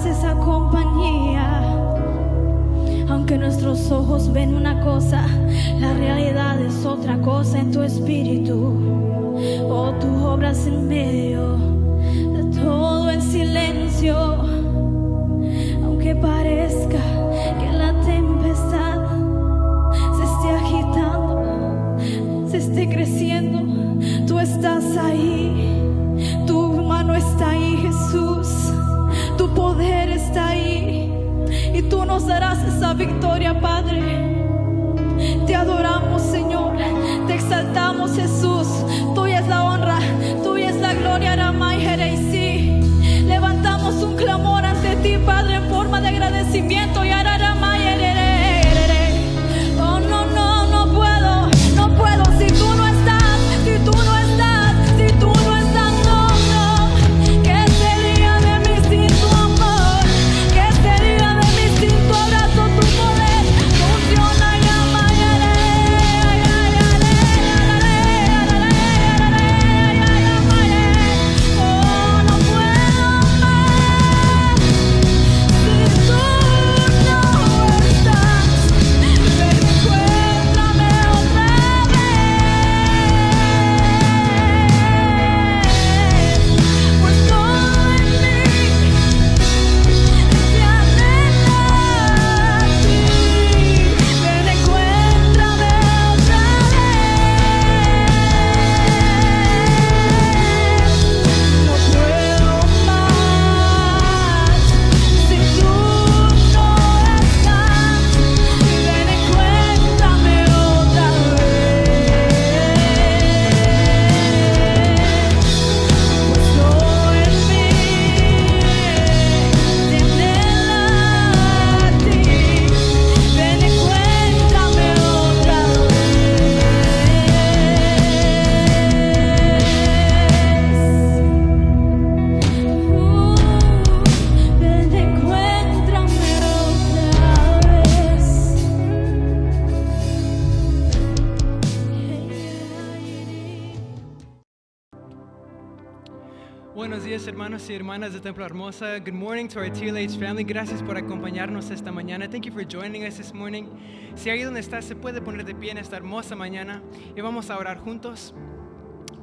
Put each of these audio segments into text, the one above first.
darás esa compañía. Aunque nuestros ojos ven una cosa, la realidad es otra cosa en tu espíritu. Oh, tú obras en medio de todo en silencio. Aunque parezca que la tempestad se esté agitando, se esté creciendo, tú estás ahí. Tu mano está ahí, Jesús. Tu poder está ahí. Y tú nos darás esa victoria, Padre. Te adoramos, Señor. Te exaltamos, Jesús. Tuya es la honra, tuya es la gloria, Ramay Jereisi. Levantamos un clamor ante ti, Padre, en forma de agradecimiento. Y Ramay Jereisi. Oh, no, no, no puedo, no puedo. Si tú no estás, si tú no estás, si tú no estás, no, no. ¿Qué sería de mí sin tu amor? ¿Qué sería de mí sin tu abrazo, tu poder? Funciona, Ramay Jereisi. Oh, no puedo más. Si tú no estás, ven, encuéntrame otra vez. Pues todo en mí te anhela a ti. Ven, encuéntrame otra vez. No puedo más si tú no estás. Ven, encuéntrame otra vez. Pues todo en mí te anhela a ti. Ven, encuéntrame otra vez. Ven, encuéntrame otra vez. Buenos días, hermanos y hermanas de Templo Hermosa. Good morning to our TLH family. Gracias por acompañarnos esta mañana. Thank you for joining us this morning. Si ahí donde está se puede poner de pie en esta hermosa mañana y vamos a orar juntos.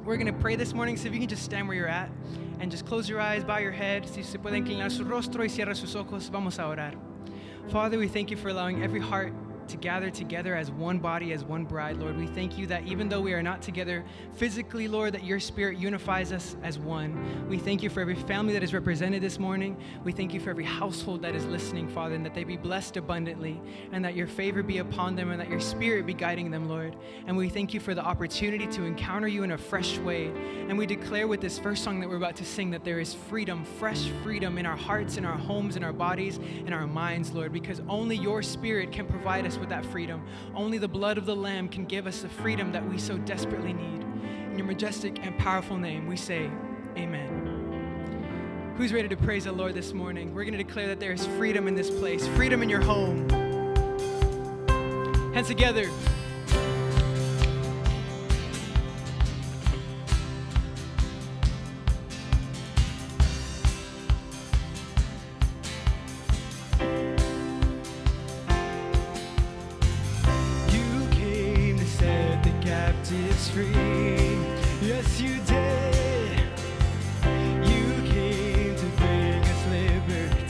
We're going to pray this morning, so if you can just stand where you're at and just close your eyes, bow your head. Si se puede inclinar su rostro y cierra sus ojos, vamos a orar. Father, we thank you for allowing every heart to gather together as one body, as one bride, Lord. We thank you that even though we are not together physically, Lord, that your Spirit unifies us as one. We thank you for every family that is represented this morning. We thank you for every household that is listening, Father, and that they be blessed abundantly, and that your favor be upon them, and that your Spirit be guiding them, Lord. And we thank you for the opportunity to encounter you in a fresh way. And we declare with this first song that we're about to sing that there is freedom, fresh freedom in our hearts, in our homes, in our bodies, in our minds, Lord, because only your Spirit can provide us with that freedom. Only the blood of the Lamb can give us the freedom that we so desperately need. In your majestic and powerful name, we say, amen. Who's ready to praise the Lord this morning? We're going to declare that there is freedom in this place, freedom in your home. Hands together. Captives free, yes you did. You came to bring us liberty.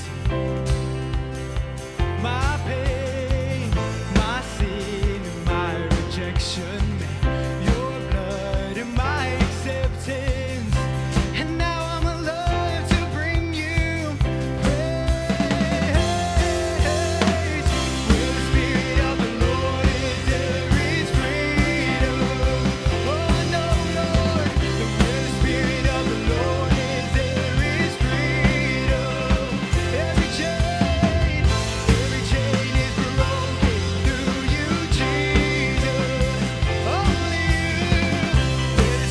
My pain, my sin, and my rejection, your blood and my acceptance. And now I'm alive to bring you praise. Where the Spirit of the Lord is, there is freedom. Oh, I know, Lord, that where the Spirit of the Lord is, there is freedom. Every chain is broken through you, Jesus. Only you. Where the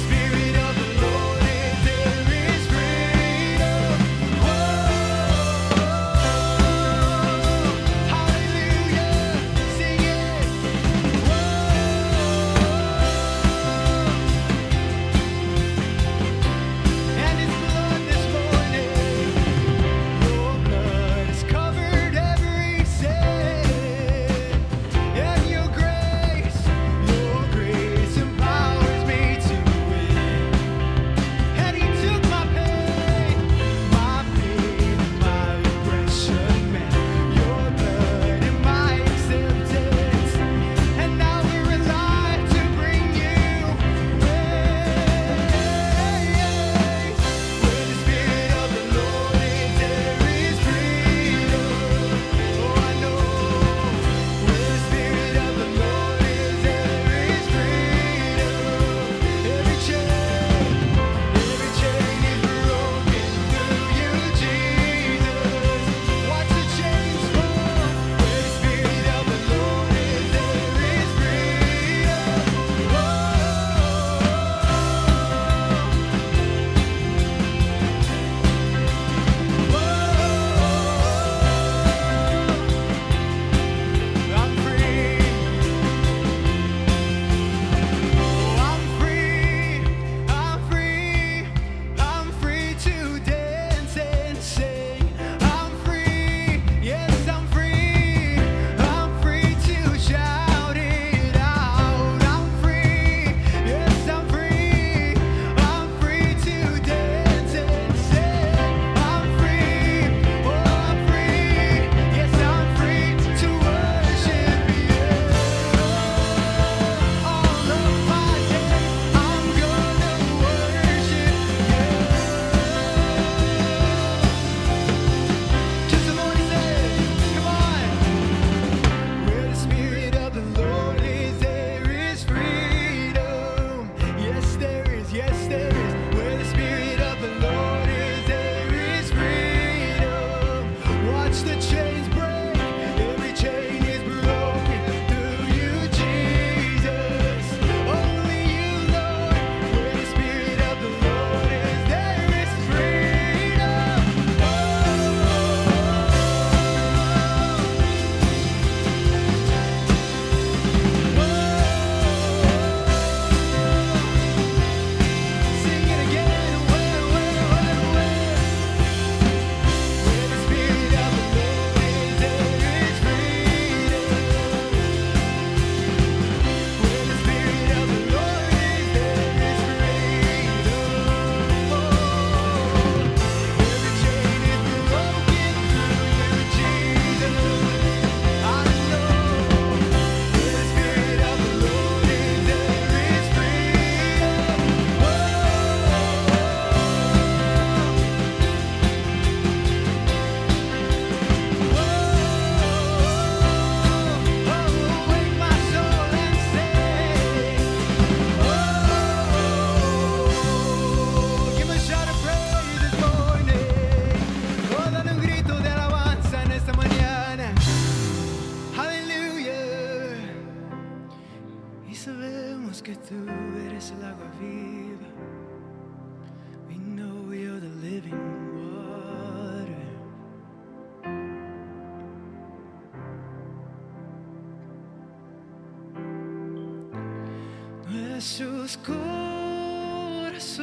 nuestros corazones,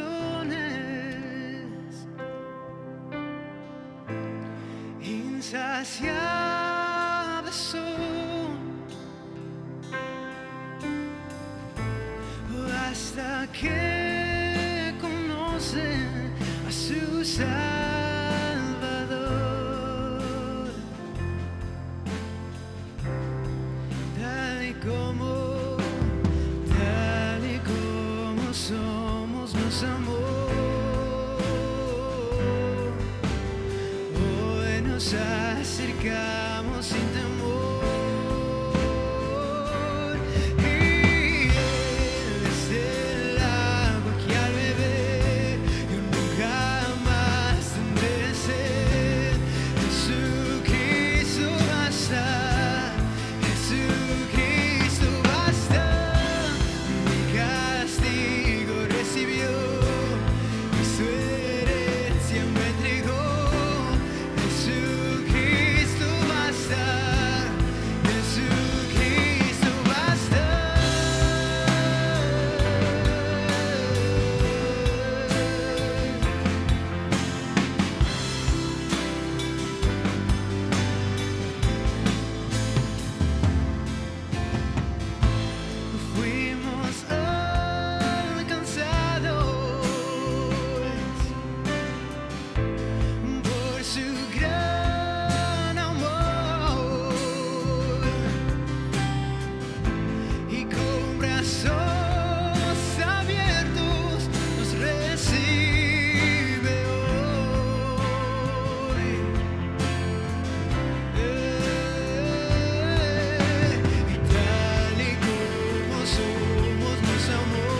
insaciables son, hasta que conocen a su Salvador, tal y como somos, nos amó. Hoy nos acercamos sin temor. Y Él es el agua que al beber yo nunca más tendré sed. Jesucristo basta, Jesucristo basta. Mi castigo recibió y su herencia me entregó. Jesucristo basta, Jesucristo basta. Fuimos alcanzados por su gran amor y con brazos abiertos nos recibe hoy. Y tal y como somos nos amó,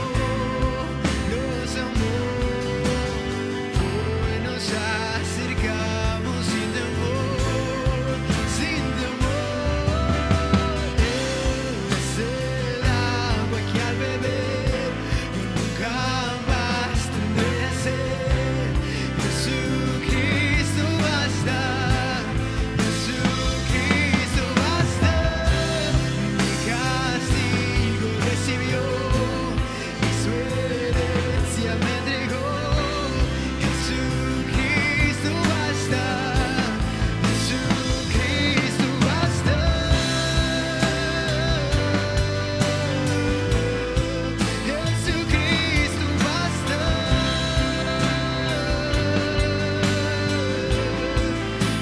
nos amó. Hoy nos acercamos sin temor, sin temor. Él es el agua que al beber yo nunca más tendré sed. Jesucristo basta, Jesucristo basta. Mi castigo recibió y su herencia me entregó. Jesucristo basta, Jesucristo basta. Jesucristo basta.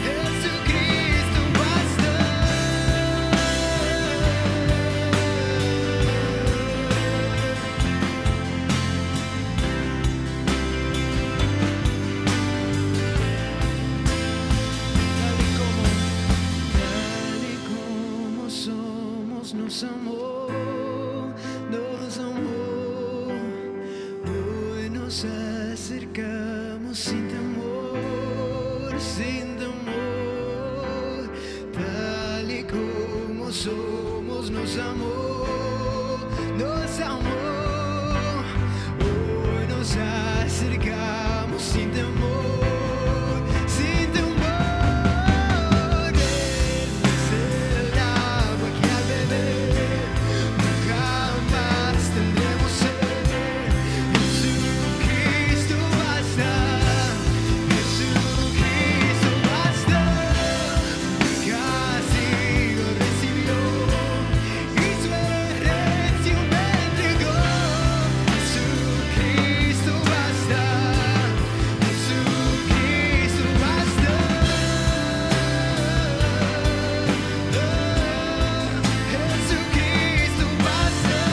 Jesucristo basta. Tal y como somos, nos amó, nos amó. Hoy nos acercamos sin temor, sin temor. Tal y como somos, nos amó, nos amó. Hoy nos acercamos sin temor, sin temor. Él es el agua que al beber nunca más tendremos sed. Jesucristo basta, Jesucristo basta. Mi castigo recibió y su herencia me entregó. Jesucristo basta, Jesucristo basta. Jesucristo basta.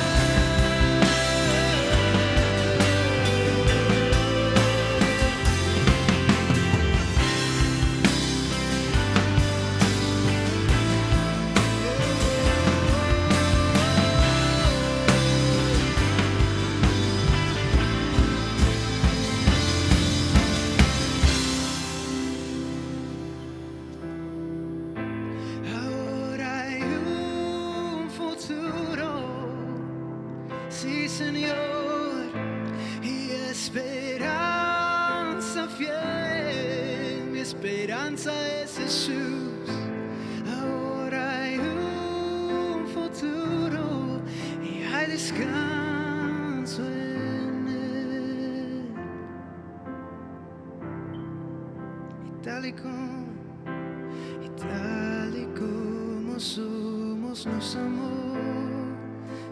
Ahora hay un futuro, sí Señor, y esperanza fiel. Mi esperanza es Jesús. Ahora hay un futuro y hay descanso tal y como somos, nos amó,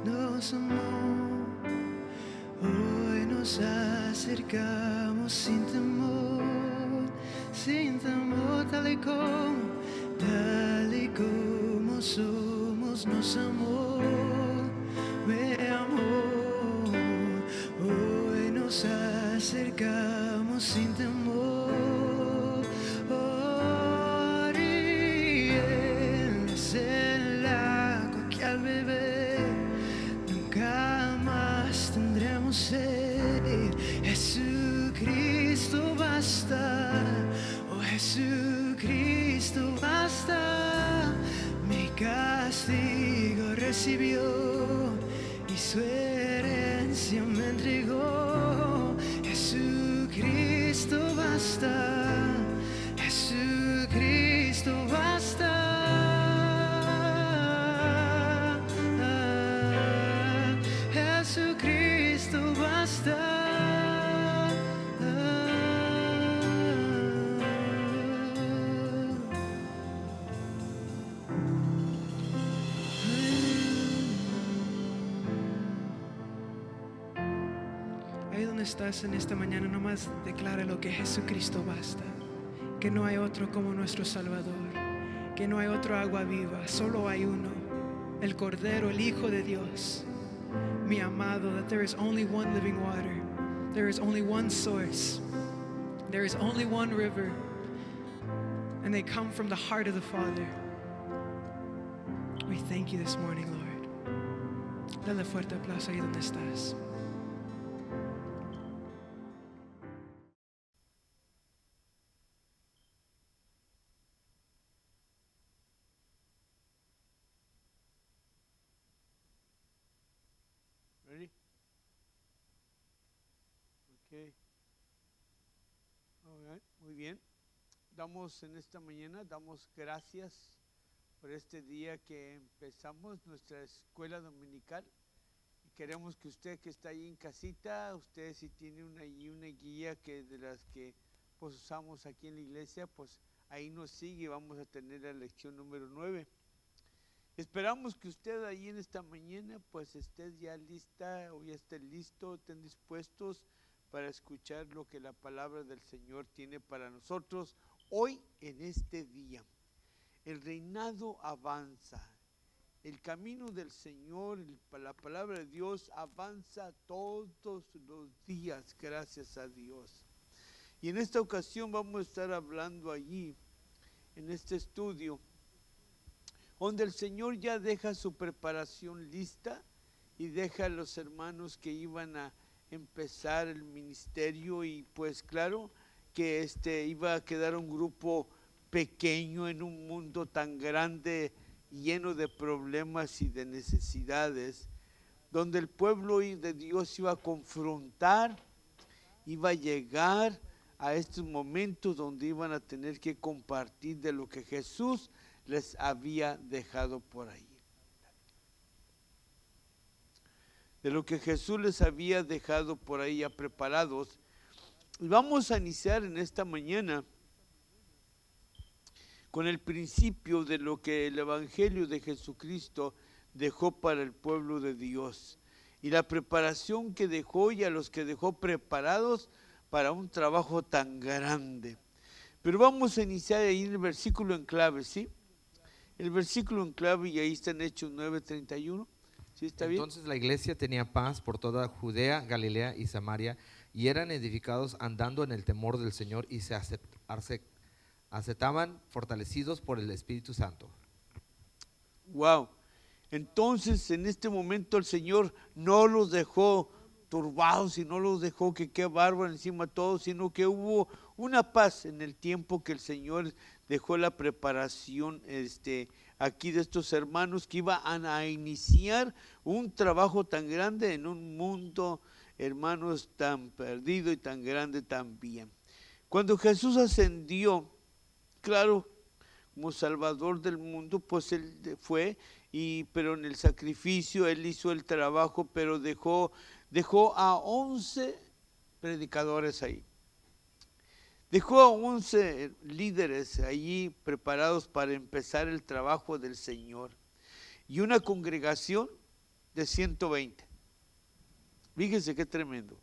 nos amó. Hoy nos acercamos sin temor, tal y como somos, nos amó, me amó. Hoy nos acercamos sin temor. Oh, y Él es el agua que al beber nunca más tendremos sed. Jesucristo basta, oh Jesucristo basta. Mi castigo recibió y su herencia me entregó. Jesucristo basta, Jesucristo basta. Jesucristo basta. Ahí donde estás en esta mañana, nomás declara lo que Jesucristo basta, que no hay otro como nuestro Salvador, que no hay otro agua viva, solo hay uno, el Cordero, el Hijo de Dios, mi amado, that there is only one living water, there is only one source, there is only one river, and they come from the heart of the Father. We thank you this morning, Lord. Dale fuerte aplauso ahí donde estás. Ready? Okay. All right. Muy bien. Damos en esta mañana, damos gracias por este día que empezamos nuestra escuela dominical. Y queremos que usted que está ahí en casita, usted si tiene una guía que de las que pues usamos aquí en la iglesia, pues ahí nos sigue. Vamos a tener la lección número 9. Esperamos que usted ahí en esta mañana pues esté ya lista o ya esté listo, estén dispuestos para escuchar lo que la palabra del Señor tiene para nosotros hoy en este día. El reinado avanza, el camino del Señor, la palabra de Dios avanza todos los días, gracias a Dios. Y en esta ocasión vamos a estar hablando allí, en este estudio, donde el Señor ya deja su preparación lista y deja a los hermanos que iban a empezar el ministerio, y pues claro que iba a quedar un grupo pequeño en un mundo tan grande, lleno de problemas y de necesidades, donde el pueblo de Dios iba a confrontar, iba a llegar a estos momentos donde iban a tener que compartir de lo que Jesús les había dejado por ahí. De lo que Jesús les había dejado por ahí ya preparados. Y vamos a iniciar en esta mañana con el principio de lo que el Evangelio de Jesucristo dejó para el pueblo de Dios. Y la preparación que dejó y a los que dejó preparados para un trabajo tan grande. Pero vamos a iniciar ahí en el versículo en clave, ¿sí? El versículo en clave, y ahí está en Hechos 9:31. ¿Sí está bien? Entonces la iglesia tenía paz por toda Judea, Galilea y Samaria, y eran edificados andando en el temor del Señor, y se aceptaban fortalecidos por el Espíritu Santo. Wow. Entonces en este momento el Señor no los dejó turbados y no los dejó que qué bárbaro encima de todo, sino que hubo una paz en el tiempo que el Señor dejó la preparación aquí de estos hermanos que iban a iniciar un trabajo tan grande en un mundo, hermanos, tan perdido y tan grande también. Cuando Jesús ascendió, claro, como Salvador del mundo, pues Él fue, pero en el sacrificio Él hizo el trabajo, pero dejó a 11 predicadores ahí. Dejó a 11 líderes allí preparados para empezar el trabajo del Señor y una congregación de 120. Fíjense qué tremendo.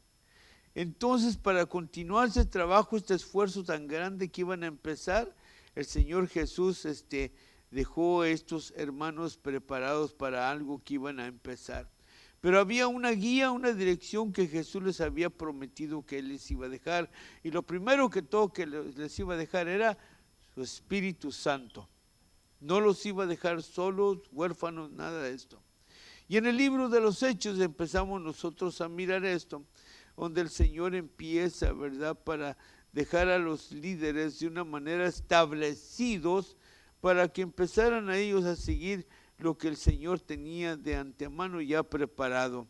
Entonces, para continuar ese trabajo, este esfuerzo tan grande que iban a empezar, el Señor Jesús dejó a estos hermanos preparados para algo que iban a empezar. Pero había una guía, una dirección que Jesús les había prometido que Él les iba a dejar. Y lo primero que todo que les iba a dejar era su Espíritu Santo. No los iba a dejar solos, huérfanos, nada de esto. Y en el libro de los Hechos empezamos nosotros a mirar esto, donde el Señor empieza, ¿verdad?, para dejar a los líderes de una manera establecidos para que empezaran a ellos a seguir lo que el Señor tenía de antemano ya preparado.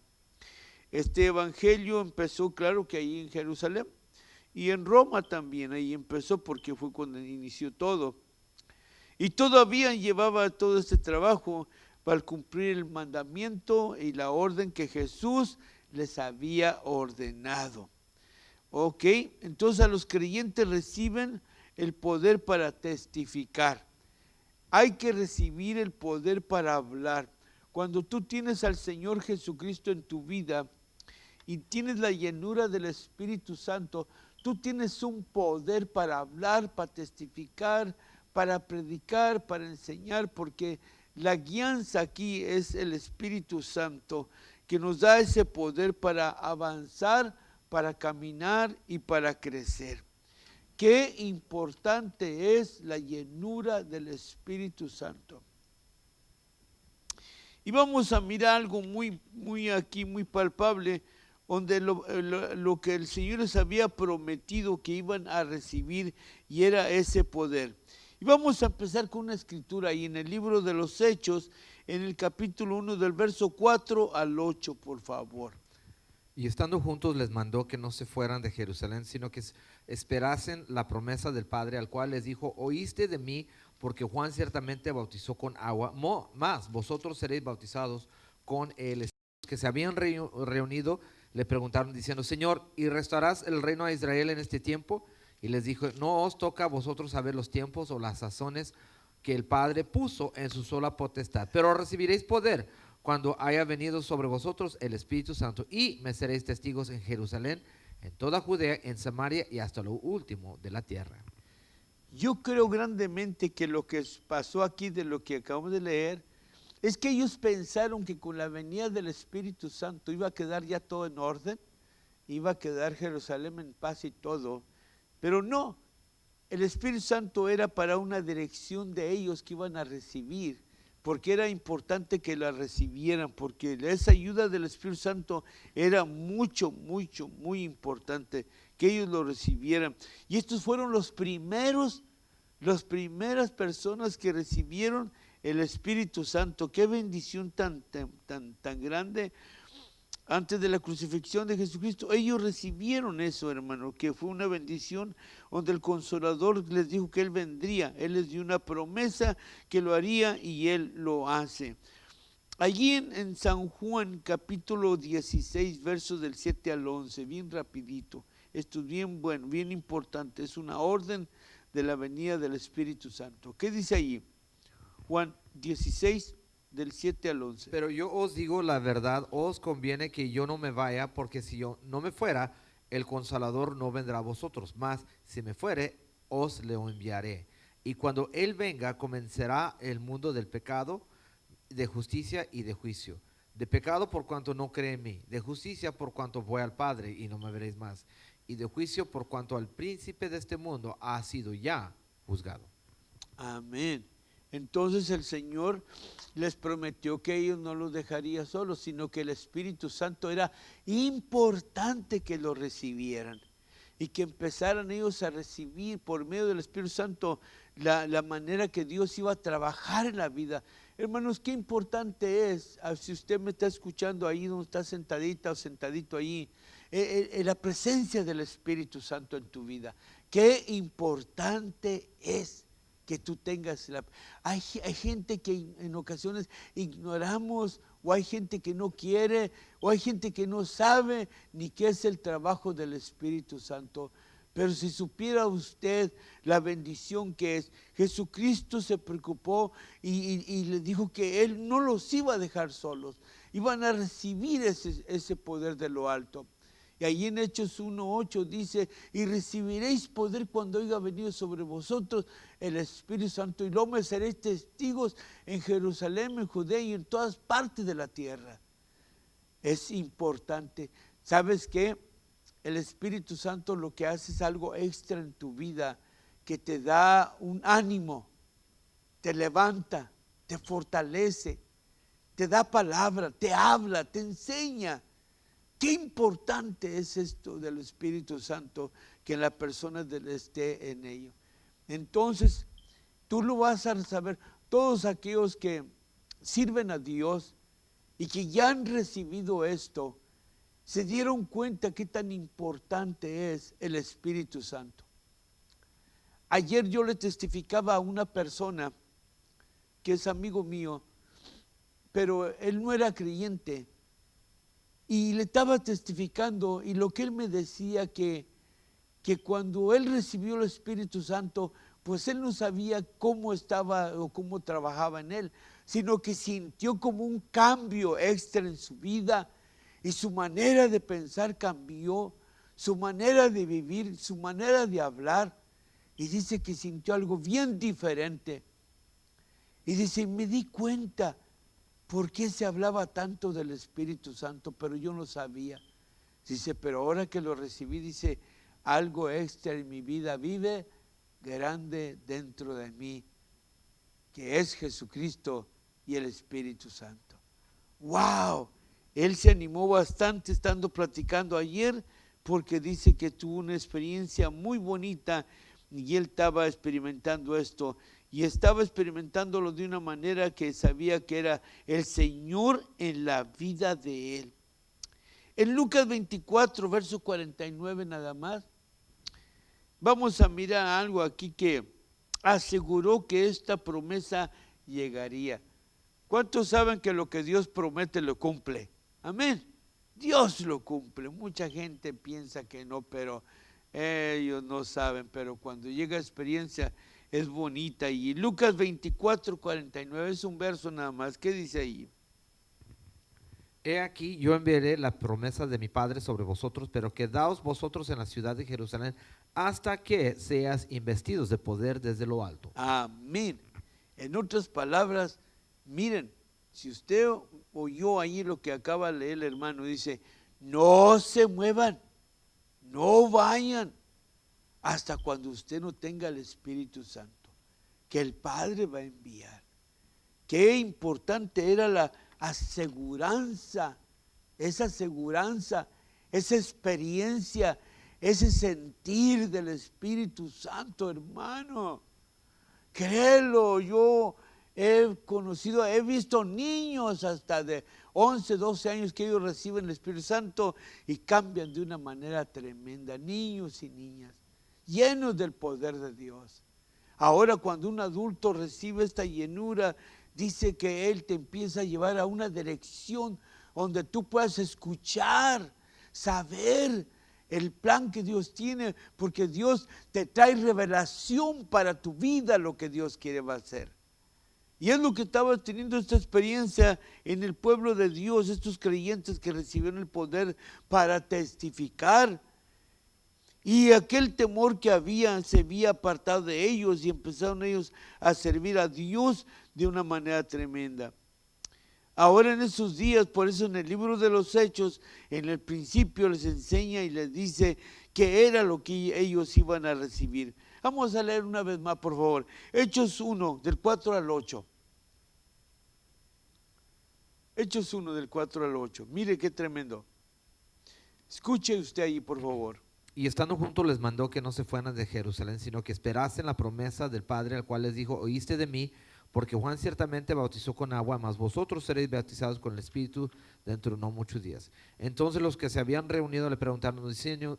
Este evangelio empezó, claro que ahí en Jerusalén, y en Roma también, ahí empezó porque fue cuando inició todo. Y todavía llevaba todo este trabajo para cumplir el mandamiento y la orden que Jesús les había ordenado. Ok, entonces a los creyentes reciben el poder para testificar. Hay que recibir el poder para hablar. Cuando tú tienes al Señor Jesucristo en tu vida y tienes la llenura del Espíritu Santo, tú tienes un poder para hablar, para testificar, para predicar, para enseñar, porque la guianza aquí es el Espíritu Santo que nos da ese poder para avanzar, para caminar y para crecer. Qué importante es la llenura del Espíritu Santo. Y vamos a mirar algo muy palpable, donde lo que el Señor les había prometido que iban a recibir, y era ese poder. Y vamos a empezar con una escritura ahí en el libro de los Hechos, en el capítulo 1 del verso 4 al 8, por favor. Y estando juntos les mandó que no se fueran de Jerusalén, sino que esperasen la promesa del Padre, al cual les dijo: oíste de mí, porque Juan ciertamente bautizó con agua, mas vosotros seréis bautizados con el Espíritu. Los que se habían reunido le preguntaron diciendo: Señor, ¿y restaurarás el reino a Israel en este tiempo? Y les dijo: no os toca a vosotros saber los tiempos o las sazones que el Padre puso en su sola potestad, pero recibiréis poder cuando haya venido sobre vosotros el Espíritu Santo, y me seréis testigos en Jerusalén, en toda Judea, en Samaria y hasta lo último de la tierra. Yo creo grandemente que lo que pasó aquí de lo que acabamos de leer es que ellos pensaron que con la venida del Espíritu Santo iba a quedar ya todo en orden, iba a quedar Jerusalén en paz y todo, pero no, el Espíritu Santo era para una dirección de ellos que iban a recibir, porque era importante que la recibieran, porque esa ayuda del Espíritu Santo era muy importante que ellos lo recibieran. Y estos fueron las primeras personas que recibieron el Espíritu Santo. Qué bendición tan grande. Antes de la crucifixión de Jesucristo, ellos recibieron eso, hermano, que fue una bendición, donde el Consolador les dijo que Él vendría. Él les dio una promesa que lo haría y Él lo hace. Allí en San Juan, capítulo 16, versos del 7 al 11, bien rapidito. Esto es bien bueno, bien importante. Es una orden de la venida del Espíritu Santo. ¿Qué dice allí? Juan 16, del 7 al 11. Pero yo os digo la verdad, os conviene que yo no me vaya, porque si yo no me fuera, el Consolador no vendrá a vosotros, mas si me fuere, os le enviaré. Y cuando Él venga, comenzará el mundo del pecado, de justicia y de juicio. De pecado por cuanto no cree en mí, de justicia por cuanto voy al Padre y no me veréis más, y de juicio por cuanto al príncipe de este mundo ha sido ya juzgado. Amén. Entonces el Señor les prometió que ellos no los dejaría solos, sino que el Espíritu Santo era importante que lo recibieran y que empezaran ellos a recibir por medio del Espíritu Santo la manera que Dios iba a trabajar en la vida. Hermanos, qué importante es, si usted me está escuchando ahí donde está sentadita o sentadito ahí, la presencia del Espíritu Santo en tu vida. Qué importante es que tú tengas hay gente que en ocasiones ignoramos, o hay gente que no quiere, o hay gente que no sabe ni qué es el trabajo del Espíritu Santo. Pero si supiera usted la bendición que es, Jesucristo se preocupó y le dijo que Él no los iba a dejar solos, iban a recibir ese poder de lo alto. Y ahí en Hechos 1:8 dice, y recibiréis poder cuando haya venido sobre vosotros el Espíritu Santo, y luego me seréis testigos en Jerusalén, en Judea y en todas partes de la tierra. Es importante. ¿Sabes qué? El Espíritu Santo lo que hace es algo extra en tu vida, que te da un ánimo, te levanta, te fortalece, te da palabra, te habla, te enseña. Qué importante es esto del Espíritu Santo, que la persona esté en ello. Entonces, tú lo vas a saber. Todos aquellos que sirven a Dios y que ya han recibido esto, se dieron cuenta qué tan importante es el Espíritu Santo. Ayer yo le testificaba a una persona que es amigo mío, pero él no era creyente, y le estaba testificando, y lo que él me decía que cuando él recibió el Espíritu Santo, pues él no sabía cómo estaba o cómo trabajaba en él, sino que sintió como un cambio extra en su vida, y su manera de pensar cambió, su manera de vivir, su manera de hablar, y dice que sintió algo bien diferente. Y dice, me di cuenta por qué se hablaba tanto del Espíritu Santo, pero yo no sabía. Dice, pero ahora que lo recibí, dice, algo extra en mi vida vive grande dentro de mí, que es Jesucristo y el Espíritu Santo. ¡Wow! Él se animó bastante estando platicando ayer, porque dice que tuvo una experiencia muy bonita y él estaba experimentando esto, y estaba experimentándolo de una manera que sabía que era el Señor en la vida de él. En Lucas 24, verso 49 nada más, vamos a mirar algo aquí que aseguró que esta promesa llegaría. ¿Cuántos saben que lo que Dios promete lo cumple? Amén. Dios lo cumple. Mucha gente piensa que no, pero ellos no saben. Pero cuando llega experiencia es bonita. Y Lucas 24, 49 es un verso nada más. ¿Qué dice ahí? He aquí, yo enviaré la promesa de mi Padre sobre vosotros, pero quedaos vosotros en la ciudad de Jerusalén hasta que seas investidos de poder desde lo alto. Amén. En otras palabras, miren, si usted oyó ahí lo que acaba de leer el hermano, dice, no se muevan, no vayan hasta cuando usted no tenga el Espíritu Santo, que el Padre va a enviar. Qué importante era la aseguranza, esa experiencia, ese sentir del Espíritu Santo, hermano. Créelo, yo he visto niños hasta de 11, 12 años que ellos reciben el Espíritu Santo y cambian de una manera tremenda, niños y niñas, llenos del poder de Dios. Ahora cuando un adulto recibe esta llenura, dice que Él te empieza a llevar a una dirección donde tú puedas escuchar, saber el plan que Dios tiene, porque Dios te trae revelación para tu vida, lo que Dios quiere va a hacer. Y es lo que estaba teniendo esta experiencia en el pueblo de Dios, estos creyentes que recibieron el poder para testificar. Y aquel temor que se había apartado de ellos y empezaron ellos a servir a Dios de una manera tremenda. Ahora en esos días, por eso en el libro de los Hechos, en el principio les enseña y les dice que era lo que ellos iban a recibir. Vamos a leer una vez más, por favor. Hechos 1, del 4 al 8. Hechos 1, del 4 al 8. Mire qué tremendo. Escuche usted ahí, por favor. Y estando juntos les mandó que no se fueran de Jerusalén, sino que esperasen la promesa del Padre, al cual les dijo, oíste de mí, porque Juan ciertamente bautizó con agua, mas vosotros seréis bautizados con el Espíritu dentro de no muchos días. Entonces los que se habían reunido le preguntaron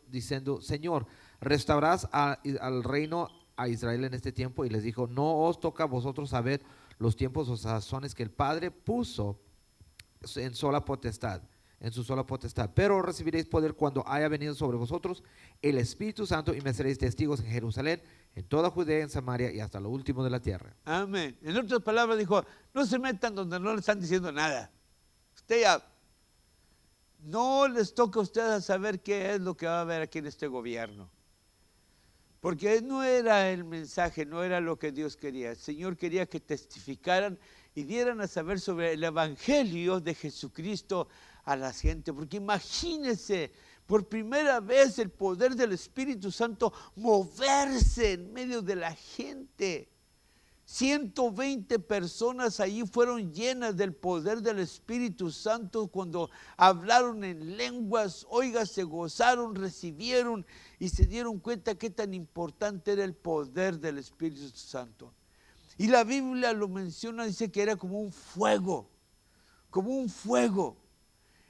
diciendo, Señor, ¿restaurarás al reino a Israel en este tiempo? Y les dijo, no os toca a vosotros saber los tiempos o sazones que el Padre puso en sola potestad, en su sola potestad. Pero recibiréis poder cuando haya venido sobre vosotros el Espíritu Santo y me seréis testigos en Jerusalén, en toda Judea, en Samaria y hasta lo último de la tierra. Amén. En otras palabras dijo, no se metan donde no le están diciendo nada. Usted ya, no les toca a ustedes saber qué es lo que va a haber aquí en este gobierno. Porque no era el mensaje, no era lo que Dios quería. El Señor quería que testificaran y dieran a saber sobre el evangelio de Jesucristo a la gente. Porque imagínense, por primera vez el poder del Espíritu Santo moverse en medio de la gente. 120 personas allí fueron llenas del poder del Espíritu Santo cuando hablaron en lenguas, oiga, se gozaron, recibieron y se dieron cuenta qué tan importante era el poder del Espíritu Santo. Y la Biblia lo menciona, dice que era como un fuego,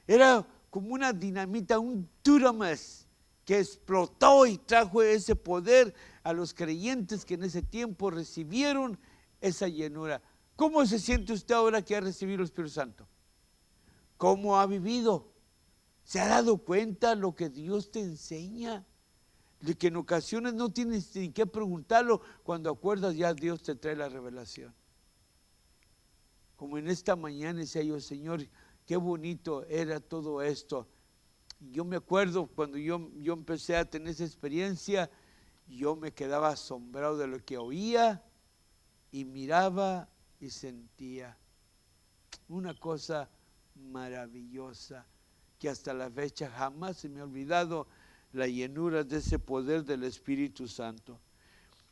era como una dinamita, un dunamis que explotó y trajo ese poder a los creyentes que en ese tiempo recibieron esa llenura. ¿Cómo se siente usted ahora que ha recibido el Espíritu Santo? ¿Cómo ha vivido? ¿Se ha dado cuenta lo que Dios te enseña? De que en ocasiones no tienes ni que preguntarlo, cuando acuerdas ya Dios te trae la revelación. Como en esta mañana decía yo, Señor, qué bonito era todo esto. Yo me acuerdo cuando yo empecé a tener esa experiencia, yo me quedaba asombrado de lo que oía y miraba y sentía. Una cosa maravillosa que hasta la fecha jamás se me ha olvidado la llenura de ese poder del Espíritu Santo.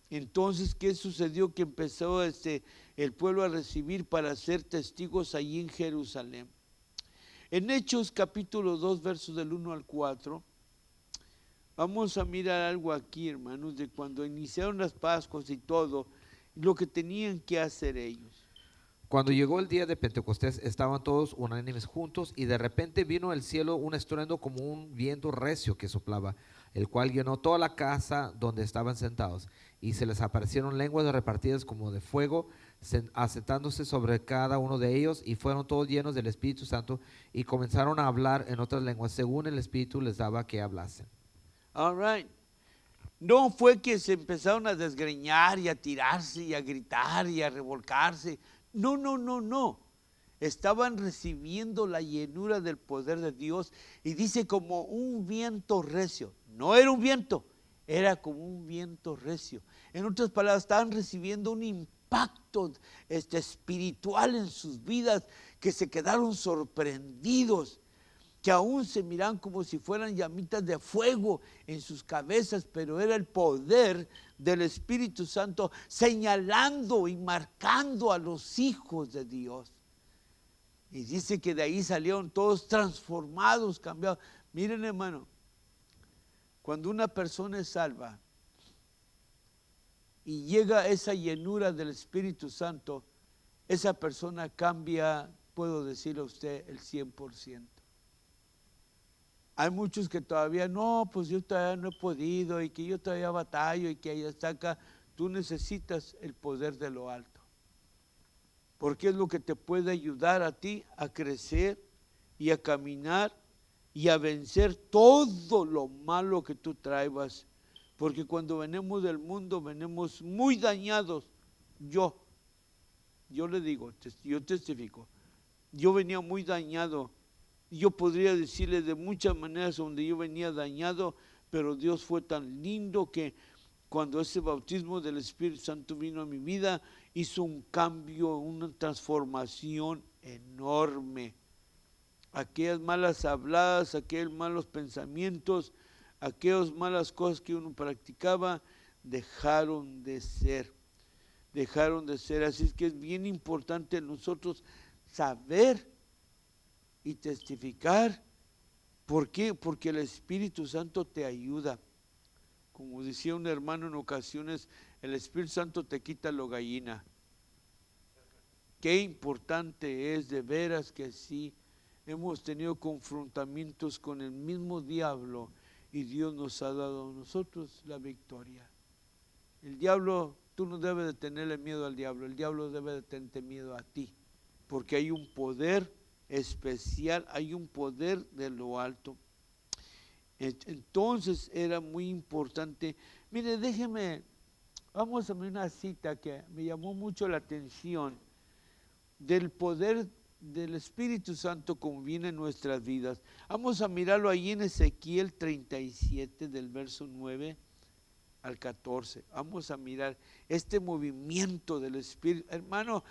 Entonces, ¿qué sucedió? Que empezó el pueblo a recibir para ser testigos allí en Jerusalén. En Hechos capítulo 2, versos del 1 al 4, vamos a mirar algo aquí, hermanos, de cuando iniciaron las Pascuas y todo, lo que tenían que hacer ellos. Cuando llegó el día de Pentecostés, estaban todos unánimes juntos, y de repente vino del cielo un estruendo como un viento recio que soplaba, el cual llenó toda la casa donde estaban sentados, y se les aparecieron lenguas repartidas como de fuego, asentándose sobre cada uno de ellos, y fueron todos llenos del Espíritu Santo, y comenzaron a hablar en otras lenguas, según el Espíritu les daba que hablasen. All right. No fue que se empezaron a desgreñar y a tirarse y a gritar y a revolcarse. No. Estaban recibiendo la llenura del poder de Dios, y dice como un viento recio. No era un viento, era como un viento recio. En otras palabras, estaban recibiendo un impacto espiritual en sus vidas, que se quedaron sorprendidos, que aún se miran como si fueran llamitas de fuego en sus cabezas, pero era el poder del Espíritu Santo señalando y marcando a los hijos de Dios. Y dice que de ahí salieron todos transformados, cambiados. Miren, hermano, cuando una persona es salva y llega esa llenura del Espíritu Santo, esa persona cambia, puedo decirle a usted, el 100%. Hay muchos que todavía no, pues yo todavía no he podido, y que yo todavía batallo, y que ahí está acá. Tú necesitas el poder de lo alto, porque es lo que te puede ayudar a ti a crecer y a caminar y a vencer todo lo malo que tú traes. Porque cuando venimos del mundo, venimos muy dañados. Yo le digo, yo testifico, yo venía muy dañado. Yo podría decirle de muchas maneras donde yo venía dañado, pero Dios fue tan lindo que cuando ese bautismo del Espíritu Santo vino a mi vida, hizo un cambio, una transformación enorme. Aquellas malas habladas, aquellos malos pensamientos, aquellas malas cosas que uno practicaba, dejaron de ser. Así es que es bien importante nosotros saber y testificar. ¿Por qué? Porque el Espíritu Santo te ayuda. Como decía un hermano en ocasiones, el Espíritu Santo te quita lo gallina. Qué importante es, de veras que sí. Hemos tenido confrontamientos con el mismo diablo, y Dios nos ha dado a nosotros la victoria. El diablo, tú no debes de tenerle miedo al diablo, el diablo debe de tener miedo a ti, porque hay un poder especial, hay un poder de lo alto. Entonces era muy importante. Mire, déjeme, vamos a ver una cita que me llamó mucho la atención del poder del Espíritu Santo como viene en nuestras vidas. Vamos a mirarlo ahí en Ezequiel 37 del verso 9 al 14. Vamos a mirar este movimiento del Espíritu. Hermano,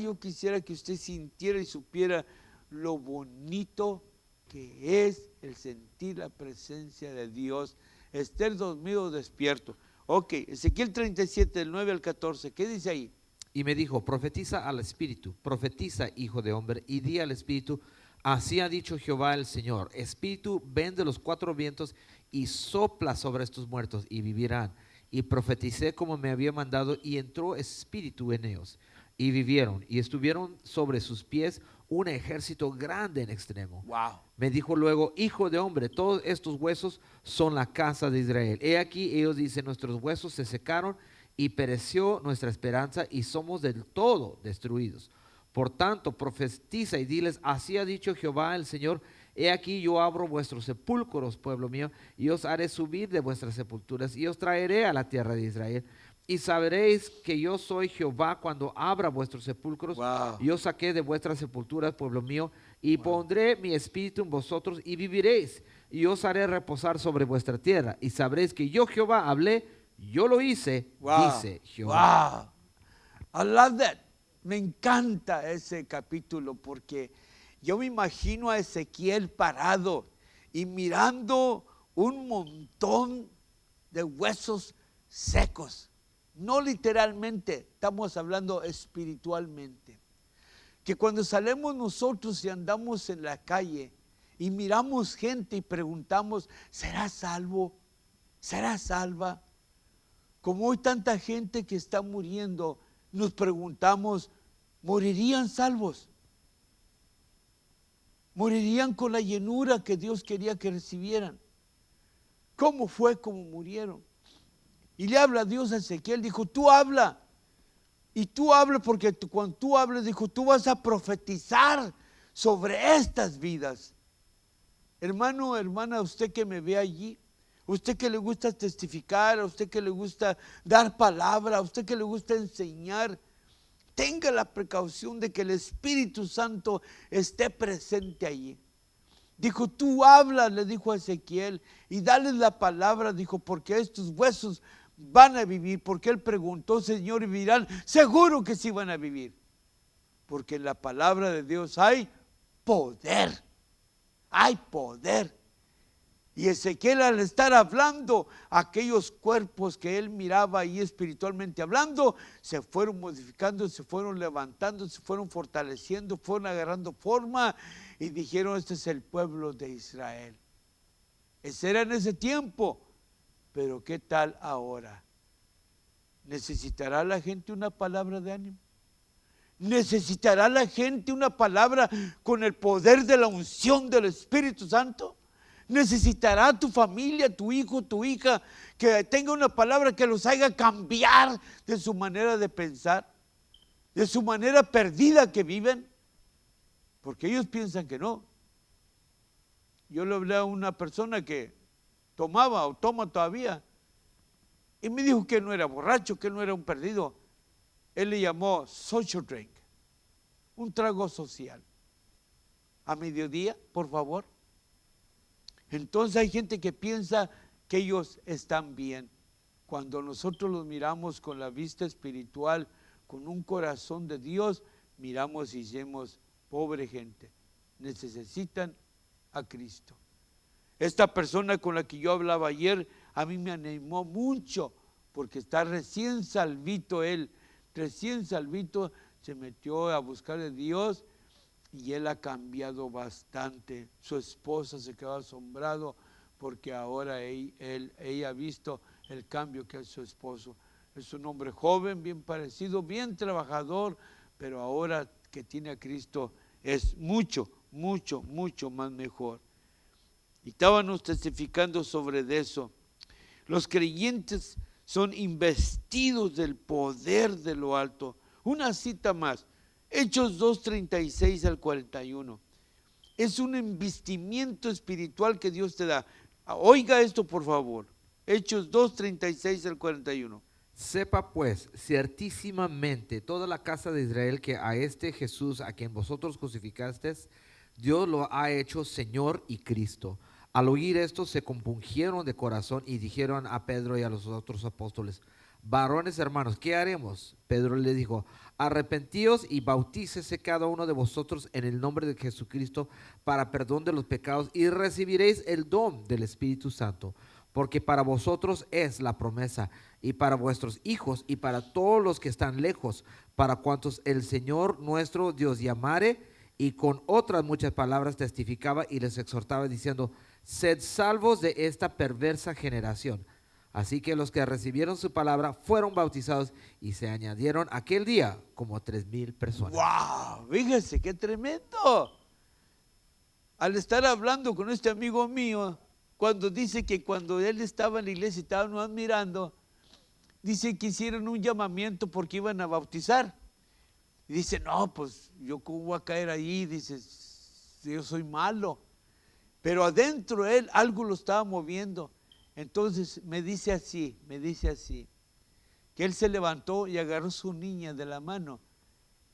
yo quisiera que usted sintiera y supiera lo bonito que es el sentir la presencia de Dios, estar dormido o despierto. Ok, Ezequiel 37 del 9 al 14, ¿qué dice ahí? Y me dijo, profetiza al Espíritu, profetiza, hijo de hombre, y di al Espíritu, así ha dicho Jehová el Señor, Espíritu, ven de los cuatro vientos y sopla sobre estos muertos y vivirán. Y profeticé como me había mandado, y entró Espíritu en ellos, y vivieron, y estuvieron sobre sus pies un ejército grande en extremo. Wow. Me dijo luego, hijo de hombre, todos estos huesos son la casa de Israel. He aquí, ellos dicen, nuestros huesos se secaron y pereció nuestra esperanza y somos del todo destruidos. Por tanto, profetiza y diles, así ha dicho Jehová el Señor, he aquí yo abro vuestros sepulcros, pueblo mío, y os haré subir de vuestras sepulturas y os traeré a la tierra de Israel. Y sabréis que yo soy Jehová cuando abra vuestros sepulcros. Wow. Yo saqué de vuestras sepulturas, pueblo mío, y pondré mi espíritu en vosotros y viviréis. Y os haré reposar sobre vuestra tierra. Y sabréis que yo Jehová hablé, yo lo hice, dice Jehová. Wow. I love that. Me encanta ese capítulo porque yo me imagino a Ezequiel parado y mirando un montón de huesos secos. No literalmente, estamos hablando espiritualmente. Que cuando salimos nosotros y andamos en la calle y miramos gente y preguntamos, ¿será salvo? ¿Será salva? Como hoy tanta gente que está muriendo, nos preguntamos, ¿morirían salvos? ¿Morirían con la llenura que Dios quería que recibieran? ¿Cómo fue como murieron? Y le habla Dios a Ezequiel, dijo, tú habla. Y tú habla porque cuando tú hables, dijo, tú vas a profetizar sobre estas vidas. Hermano, hermana, usted que me ve allí, usted que le gusta testificar, a usted que le gusta dar palabra, a usted que le gusta enseñar, tenga la precaución de que el Espíritu Santo esté presente allí. Dijo, tú habla, le dijo a Ezequiel, y dale la palabra, dijo, porque estos huesos van a vivir. Porque él preguntó, Señor, ¿vivirán? Seguro que sí van a vivir. Porque en la palabra de Dios hay poder. Hay poder. Y Ezequiel, al estar hablando, aquellos cuerpos que él miraba ahí espiritualmente hablando, se fueron modificando, se fueron levantando, se fueron fortaleciendo, fueron agarrando forma y dijeron, este es el pueblo de Israel. Ese era en ese tiempo, pero ¿qué tal ahora? ¿Necesitará la gente una palabra de ánimo? ¿Necesitará la gente una palabra con el poder de la unción del Espíritu Santo? ¿Necesitará tu familia, tu hijo, tu hija, que tenga una palabra que los haga cambiar de su manera de pensar, de su manera perdida que viven? Porque ellos piensan que no. Yo le hablé a una persona que tomaba o toma todavía y me dijo que no era borracho, que no era un perdido. Él le llamó social drink, un trago social. A mediodía, por favor. Entonces hay gente que piensa que ellos están bien. Cuando nosotros los miramos con la vista espiritual, con un corazón de Dios, miramos y decimos, pobre gente, necesitan a Cristo. Esta persona con la que yo hablaba ayer, a mí me animó mucho, porque está recién salvito él, recién salvito, se metió a buscar a Dios. Y él ha cambiado bastante. Su esposa se quedó asombrado porque ahora ella ha visto el cambio que es su esposo. Es un hombre joven, bien parecido, bien trabajador, pero ahora que tiene a Cristo es mucho, mucho, mucho más mejor. Y estábamos testificando sobre eso. Los creyentes son investidos del poder de lo alto. Una cita más. Hechos 2:36 al 41. Es un investimiento espiritual que Dios te da. Oiga esto, por favor. Hechos 2, 36 al 41. Sepa pues ciertísimamente toda la casa de Israel que a este Jesús a quien vosotros crucificasteis, Dios lo ha hecho Señor y Cristo. Al oír esto se compungieron de corazón y dijeron a Pedro y a los otros apóstoles: varones hermanos, ¿qué haremos? Pedro le dijo: arrepentíos y bautícese cada uno de vosotros en el nombre de Jesucristo para perdón de los pecados y recibiréis el don del Espíritu Santo. Porque para vosotros es la promesa, y para vuestros hijos, y para todos los que están lejos, para cuantos el Señor nuestro Dios llamare. Y con otras muchas palabras testificaba y les exhortaba diciendo: sed salvos de esta perversa generación. Así que los que recibieron su palabra fueron bautizados, y se añadieron aquel día como 3,000 personas. ¡Wow! Fíjese qué tremendo. Al estar hablando con este amigo mío, cuando dice que cuando él estaba en la iglesia, estaban admirando, dice que hicieron un llamamiento porque iban a bautizar. Y dice: no, pues yo cómo voy a caer ahí, dice, yo soy malo. Pero adentro él algo lo estaba moviendo. Entonces me dice así, que él se levantó y agarró su niña de la mano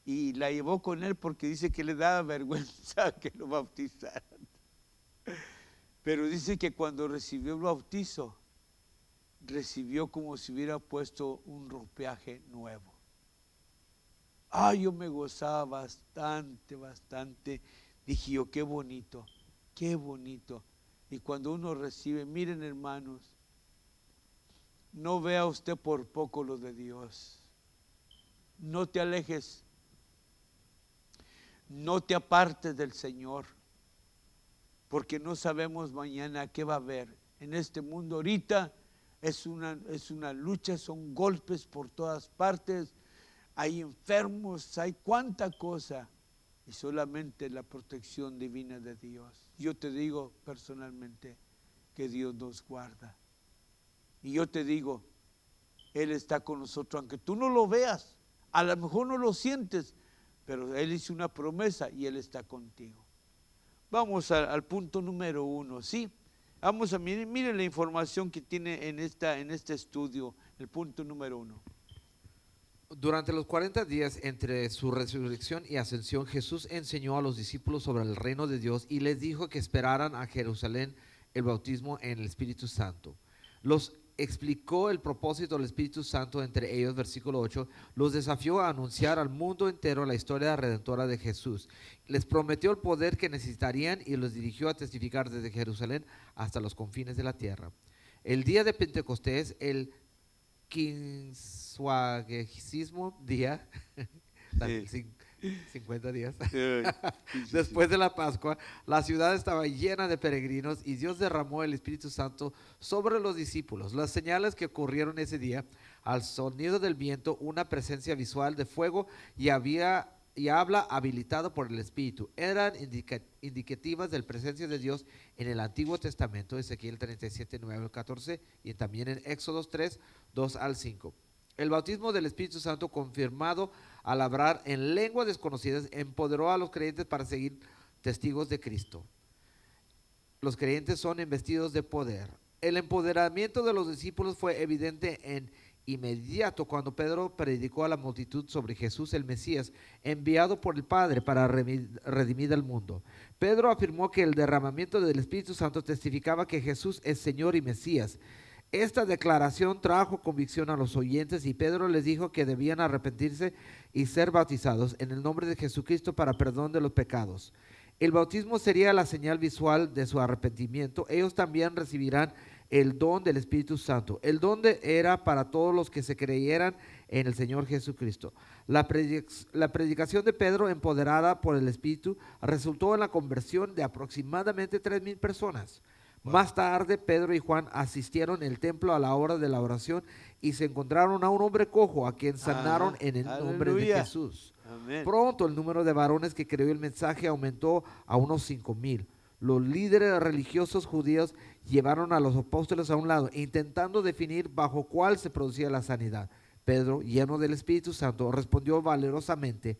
y la llevó con él porque dice que le daba vergüenza que lo bautizaran. Pero dice que cuando recibió el bautizo, recibió como si hubiera puesto un ropaje nuevo. Yo me gozaba bastante. Dije yo, qué bonito. Y cuando uno recibe, miren hermanos, no vea usted por poco lo de Dios. No te alejes, no te apartes del Señor, porque no sabemos mañana qué va a haber. En este mundo ahorita es una lucha, son golpes por todas partes, hay enfermos, hay cuánta cosa, y solamente la protección divina de Dios. Yo te digo personalmente que Dios nos guarda. Y yo te digo, Él está con nosotros, aunque tú no lo veas, a lo mejor no lo sientes, pero Él hizo una promesa y Él está contigo. Vamos al punto número 1, ¿sí? Vamos a miren la información que tiene en este estudio, el punto número 1. Durante los 40 días entre su resurrección y ascensión, Jesús enseñó a los discípulos sobre el reino de Dios y les dijo que esperaran a Jerusalén el bautismo en el Espíritu Santo. Los explicó el propósito del Espíritu Santo, entre ellos, versículo 8, los desafió a anunciar al mundo entero la historia redentora de Jesús. Les prometió el poder que necesitarían y los dirigió a testificar desde Jerusalén hasta los confines de la tierra. El día de Pentecostés, el 50º día, 50 días, después de la Pascua, la ciudad estaba llena de peregrinos y Dios derramó el Espíritu Santo sobre los discípulos. Las señales que ocurrieron ese día: al sonido del viento, una presencia visual de fuego y habla habilitada por el Espíritu, eran indicativas de la presencia de Dios en el Antiguo Testamento, Ezequiel 37, 9 al 14, y también en Éxodo 3, 2 al 5. El bautismo del Espíritu Santo, confirmado al hablar en lenguas desconocidas, empoderó a los creyentes para seguir testigos de Cristo. Los creyentes son investidos de poder. El empoderamiento de los discípulos fue evidente en inmediato cuando Pedro predicó a la multitud sobre Jesús el Mesías, enviado por el Padre para redimir al mundo. Pedro afirmó que el derramamiento del Espíritu Santo testificaba que Jesús es Señor y Mesías. Esta declaración trajo convicción a los oyentes y Pedro les dijo que debían arrepentirse y ser bautizados en el nombre de Jesucristo para perdón de los pecados. El bautismo sería la señal visual de su arrepentimiento. Ellos también recibirán el don del Espíritu Santo. El don era para todos los que se creyeran en el Señor Jesucristo. La predicación de Pedro, empoderada por el Espíritu, resultó en la conversión de aproximadamente 3,000 personas. Más tarde, Pedro y Juan asistieron en el templo a la hora de la oración y se encontraron a un hombre cojo a quien sanaron en el nombre de Jesús. Amén. Pronto el número de varones que creyó el mensaje aumentó a unos 5,000. Los líderes religiosos judíos llevaron a los apóstoles a un lado, intentando definir bajo cuál se producía la sanidad. Pedro, lleno del Espíritu Santo, respondió valerosamente: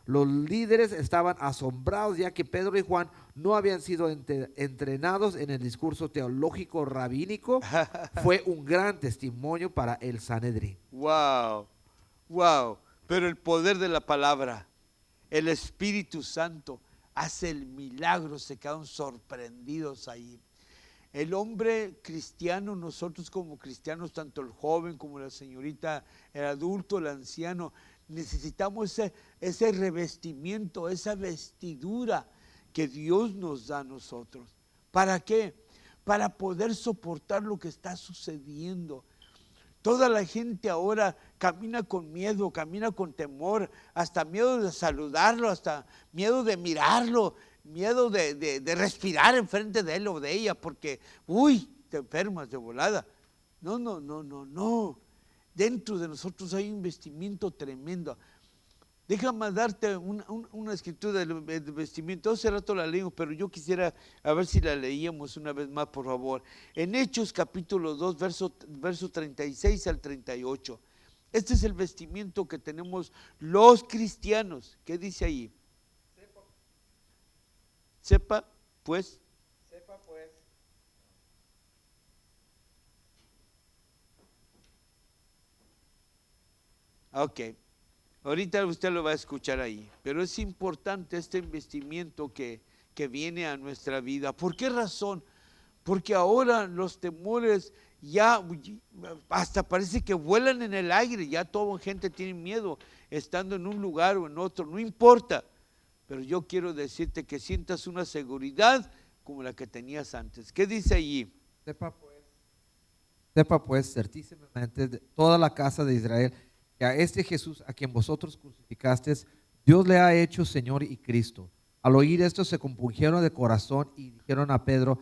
Los líderes estaban asombrados ya que Pedro y Juan no habían sido entrenados en el discurso teológico rabínico. Fue un gran testimonio para el Sanedrín. Wow, wow. Pero el poder de la palabra, el Espíritu Santo hace el milagro, se quedan sorprendidos ahí. El hombre cristiano, nosotros como cristianos, tanto el joven como la señorita, el adulto, el anciano, necesitamos ese revestimiento, esa vestidura que Dios nos da a nosotros. ¿Para qué? Para poder soportar lo que está sucediendo. Toda la gente ahora camina con miedo, camina con temor, hasta miedo de saludarlo, hasta miedo de mirarlo, miedo de respirar enfrente de él o de ella, porque, uy, te enfermas de volada. No, no, no, no, no. Dentro de nosotros hay un vestimiento tremendo. Déjame darte una escritura del vestimiento. Hace rato la leímos, pero yo quisiera a ver si la leíamos una vez más, por favor. En Hechos capítulo 2, verso 36 al 38. Este es el vestimiento que tenemos los cristianos. ¿Qué dice ahí? Sepa, pues. Ok. Ahorita usted lo va a escuchar ahí, pero es importante este investimiento que viene a nuestra vida. ¿Por qué razón? Porque ahora los temores ya hasta parece que vuelan en el aire, ya toda gente tiene miedo estando en un lugar o en otro, no importa. Pero yo quiero decirte que sientas una seguridad como la que tenías antes. ¿Qué dice allí? Sepa pues certísimamente de toda la casa de Israel que a este Jesús a quien vosotros crucificasteis, Dios le ha hecho Señor y Cristo. Al oír esto se compungieron de corazón y dijeron a Pedro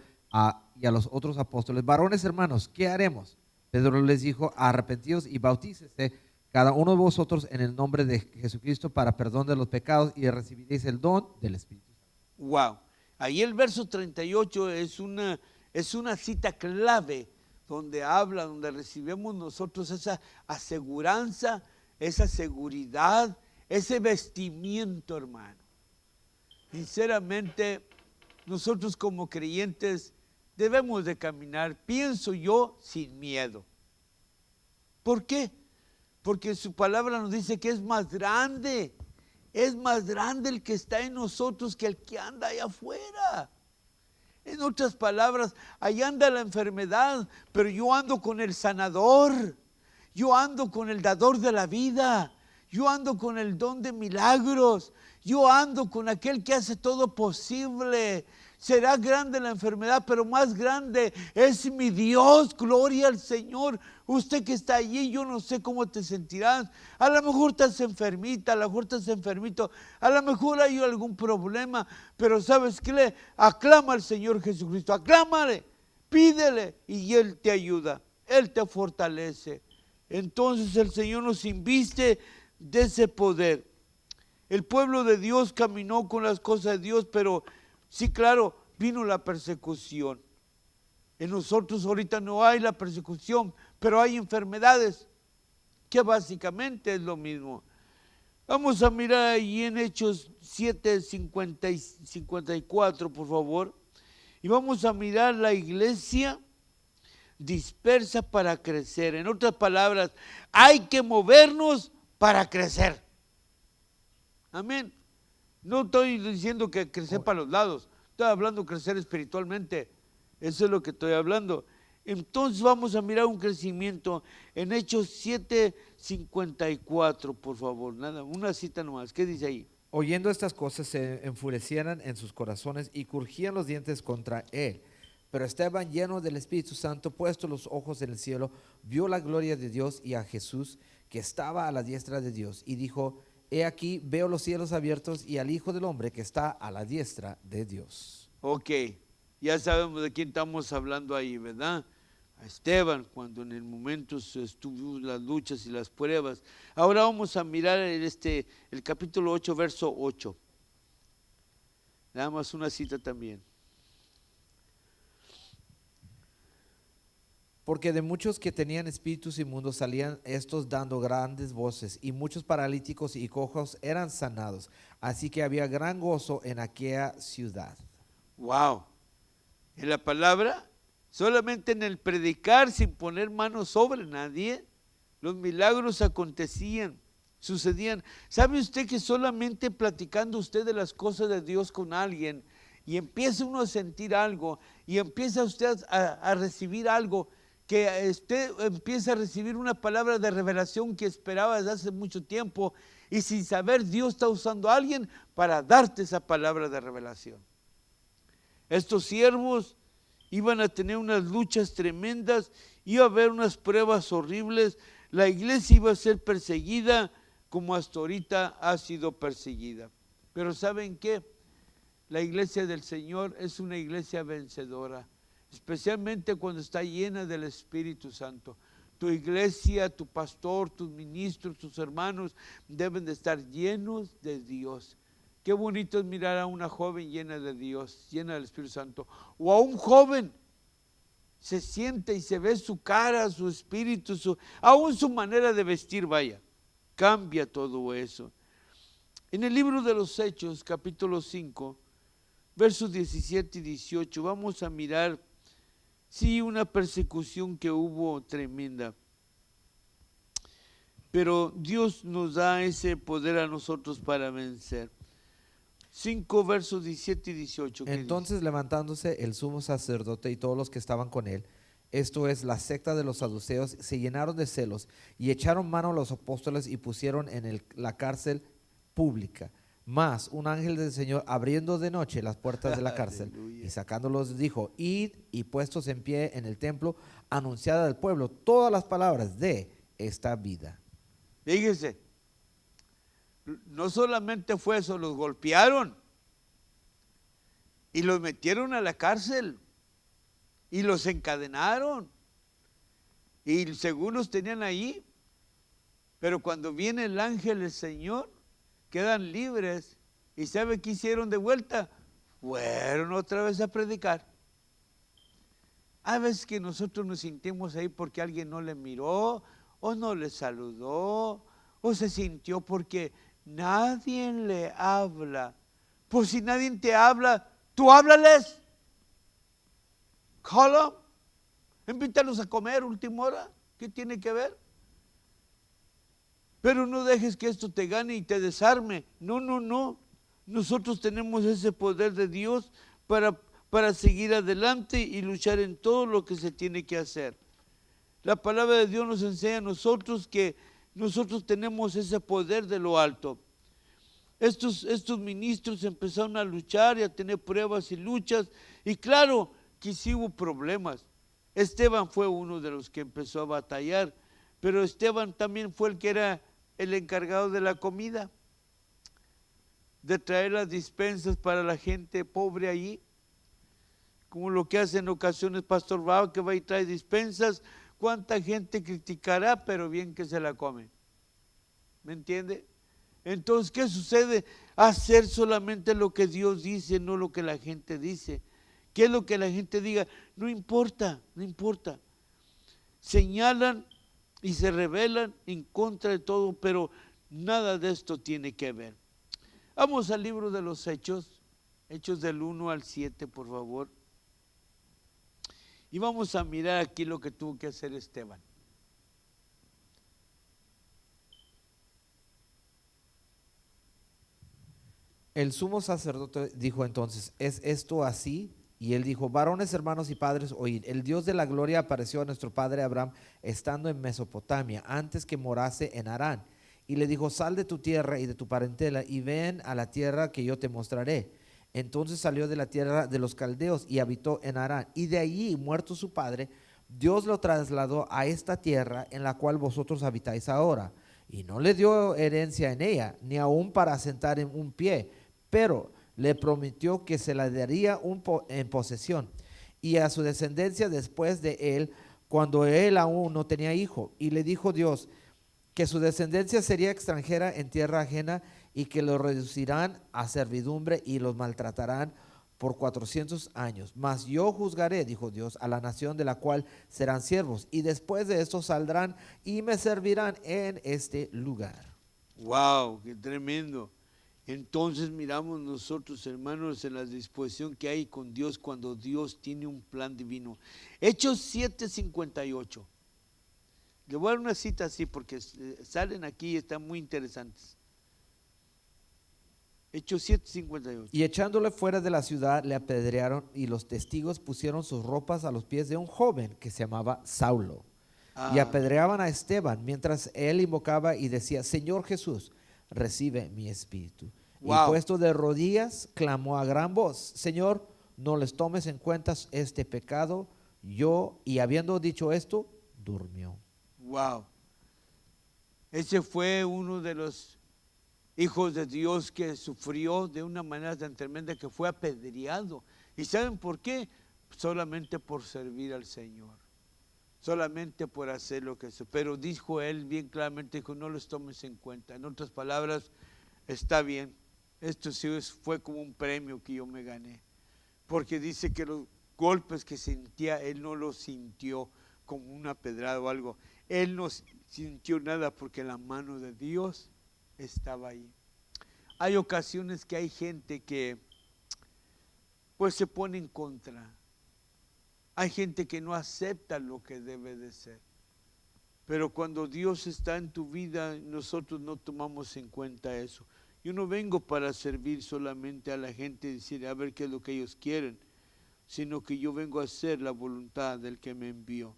y a los otros apóstoles: varones hermanos, ¿qué haremos? Pedro les dijo: arrepentíos y bautícese cada uno de vosotros en el nombre de Jesucristo para perdón de los pecados y recibiréis el don del Espíritu Santo. Wow. Ahí el verso 38 es una cita clave donde habla, donde recibimos nosotros esa aseguranza, esa seguridad, ese vestimiento, hermano. Sinceramente, nosotros como creyentes debemos de caminar, pienso yo, sin miedo. ¿Por qué? Porque su palabra nos dice que es más grande el que está en nosotros que el que anda allá afuera. En otras palabras, ahí anda la enfermedad, pero yo ando con el sanador, yo ando con el dador de la vida, yo ando con el don de milagros, yo ando con aquel que hace todo posible. Será grande la enfermedad, pero más grande es mi Dios. Gloria al Señor. Usted que está allí, yo no sé cómo te sentirás. A lo mejor estás enfermita, a lo mejor estás enfermito, a lo mejor hay algún problema, pero ¿sabes qué? Aclama al Señor Jesucristo, aclámale, pídele y Él te ayuda, Él te fortalece. Entonces el Señor nos inviste de ese poder. El pueblo de Dios caminó con las cosas de Dios, pero sí, claro, vino la persecución. En nosotros ahorita no hay la persecución, pero hay enfermedades, que básicamente es lo mismo. Vamos a mirar ahí en Hechos 7, 50 y 54, por favor. Y vamos a mirar la iglesia dispersa para crecer. En otras palabras, hay que movernos para crecer. Amén. No estoy diciendo que crecer para los lados, estoy hablando de crecer espiritualmente. Eso es lo que estoy hablando. Entonces vamos a mirar un crecimiento en Hechos 7:54, por favor. Nada, una cita nomás. ¿Qué dice ahí? Oyendo estas cosas se enfurecieran en sus corazones y crujían los dientes contra él. Pero Esteban, lleno del Espíritu Santo, puesto los ojos en el cielo, vio la gloria de Dios y a Jesús que estaba a la diestra de Dios y dijo: he aquí, veo los cielos abiertos y al Hijo del Hombre que está a la diestra de Dios. Ok, ya sabemos de quién estamos hablando ahí, ¿verdad? A Esteban, cuando en el momento estuvo las luchas y las pruebas. Ahora vamos a mirar el capítulo 8, verso 8. Nada más una cita también. Porque de muchos que tenían espíritus inmundos salían estos dando grandes voces, y muchos paralíticos y cojos eran sanados. Así que había gran gozo en aquella ciudad. Wow. En la palabra, solamente en el predicar sin poner manos sobre nadie, los milagros acontecían, sucedían. ¿Sabe usted que solamente platicando usted de las cosas de Dios con alguien y empieza uno a sentir algo y empieza usted a recibir algo, que usted empieza a recibir una palabra de revelación que esperaba desde hace mucho tiempo y sin saber Dios está usando a alguien para darte esa palabra de revelación? Estos siervos iban a tener unas luchas tremendas, iba a haber unas pruebas horribles, la iglesia iba a ser perseguida como hasta ahorita ha sido perseguida. Pero ¿saben qué? La iglesia del Señor es una iglesia vencedora, especialmente cuando está llena del Espíritu Santo. Tu iglesia, tu pastor, tus ministros, tus hermanos deben de estar llenos de Dios. Qué bonito es mirar a una joven llena de Dios, llena del Espíritu Santo, o a un joven. Se siente y se ve su cara, su espíritu, aún su manera de vestir, vaya, cambia todo eso. En el libro de los Hechos, capítulo 5, versos 17 y 18, vamos a mirar, sí, una persecución que hubo tremenda. Pero Dios nos da ese poder a nosotros para vencer. 5 versos 17 y 18. Entonces levantándose el sumo sacerdote y todos los que estaban con él, esto es la secta de los saduceos, se llenaron de celos y echaron mano a los apóstoles y pusieron en la cárcel pública. Mas un ángel del Señor, abriendo de noche las puertas de la cárcel y sacándolos, dijo: id y puestos en pie en el templo, anunciad al pueblo todas las palabras de esta vida. Fíjese, no solamente fue eso, los golpearon y los metieron a la cárcel y los encadenaron y según los tenían ahí, pero cuando viene el ángel del Señor quedan libres. ¿Y sabe qué hicieron de vuelta? Fueron otra vez a predicar. A veces que nosotros nos sentimos ahí porque alguien no le miró o no le saludó o se sintió porque nadie le habla. Pues si nadie te habla, tú háblales. Call them. Invítalos a comer última hora. ¿Qué tiene que ver? Pero no dejes que esto te gane y te desarme. No, no, no. Nosotros tenemos ese poder de Dios para seguir adelante y luchar en todo lo que se tiene que hacer. La palabra de Dios nos enseña a nosotros que nosotros tenemos ese poder de lo alto. Estos ministros empezaron a luchar y a tener pruebas y luchas. Y claro que sí hubo problemas. Esteban fue uno de los que empezó a batallar. Pero Esteban también fue el que era el encargado de la comida, de traer las despensas para la gente pobre allí, como lo que hace en ocasiones Pastor Bao, que va y trae despensas. ¿Cuánta gente criticará? Pero bien que se la come. ¿Me entiende? Entonces, ¿qué sucede? Hacer solamente lo que Dios dice, no lo que la gente dice. ¿Qué es lo que la gente diga? No importa, no importa. Señalan y se rebelan en contra de todo, pero nada de esto tiene que ver. Vamos al libro de los Hechos, Hechos del 1 al 7, por favor. Y vamos a mirar aquí lo que tuvo que hacer Esteban. El sumo sacerdote dijo entonces: ¿es esto así? Y él dijo: varones, hermanos y padres, oíd. El Dios de la gloria apareció a nuestro padre Abraham estando en Mesopotamia, antes que morase en Harán. Y le dijo: sal de tu tierra y de tu parentela y ven a la tierra que yo te mostraré. Entonces salió de la tierra de los caldeos y habitó en Harán. Y de allí, muerto su padre, Dios lo trasladó a esta tierra en la cual vosotros habitáis ahora. Y no le dio herencia en ella, ni aún para asentar en un pie, pero le prometió que se la daría en posesión y a su descendencia después de él, cuando él aún no tenía hijo. Y le dijo Dios que su descendencia sería extranjera en tierra ajena y que lo reducirán a servidumbre y los maltratarán por 400 años. Mas yo juzgaré, dijo Dios, a la nación de la cual serán siervos, y después de esto saldrán y me servirán en este lugar. Wow, qué tremendo. Entonces miramos nosotros, hermanos, en la disposición que hay con Dios cuando Dios tiene un plan divino. Hechos 7:58. Le voy a dar una cita así porque salen aquí y están muy interesantes. Hechos 7:58. Y echándole fuera de la ciudad le apedrearon, y los testigos pusieron sus ropas a los pies de un joven que se llamaba Saulo. Y apedreaban a Esteban mientras él invocaba y decía: Señor Jesús, recibe mi espíritu. Wow. Y puesto de rodillas, clamó a gran voz: Señor, no les tomes en cuenta este pecado. Y habiendo dicho esto, durmió. Wow. Ese fue uno de los hijos de Dios que sufrió de una manera tan tremenda que fue apedreado. ¿Y saben por qué? Solamente por servir al Señor. Solamente por hacer lo que hizo. Pero dijo él bien claramente, dijo: no los tomes en cuenta. En otras palabras, está bien. Esto sí fue como un premio que yo me gané. Porque dice que los golpes que sentía, él no los sintió como una pedrada o algo. Él no sintió nada porque la mano de Dios estaba ahí. Hay ocasiones que hay gente que pues se pone en contra. Hay gente que no acepta lo que debe de ser. Pero cuando Dios está en tu vida, nosotros no tomamos en cuenta eso. Yo no vengo para servir solamente a la gente y decir a ver qué es lo que ellos quieren, sino que yo vengo a hacer la voluntad del que me envió.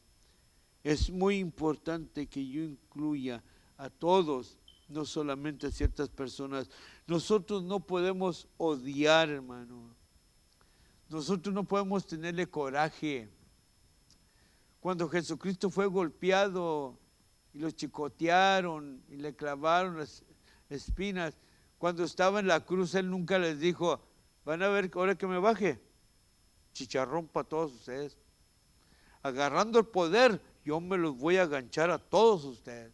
Es muy importante que yo incluya a todos, no solamente a ciertas personas. Nosotros no podemos odiar, hermano. Nosotros no podemos tenerle coraje. Cuando Jesucristo fue golpeado y lo chicotearon y le clavaron las espinas, cuando estaba en la cruz, él nunca les dijo: van a ver ahora que me baje, chicharrón para todos ustedes. Agarrando el poder, yo me los voy a aganchar a todos ustedes.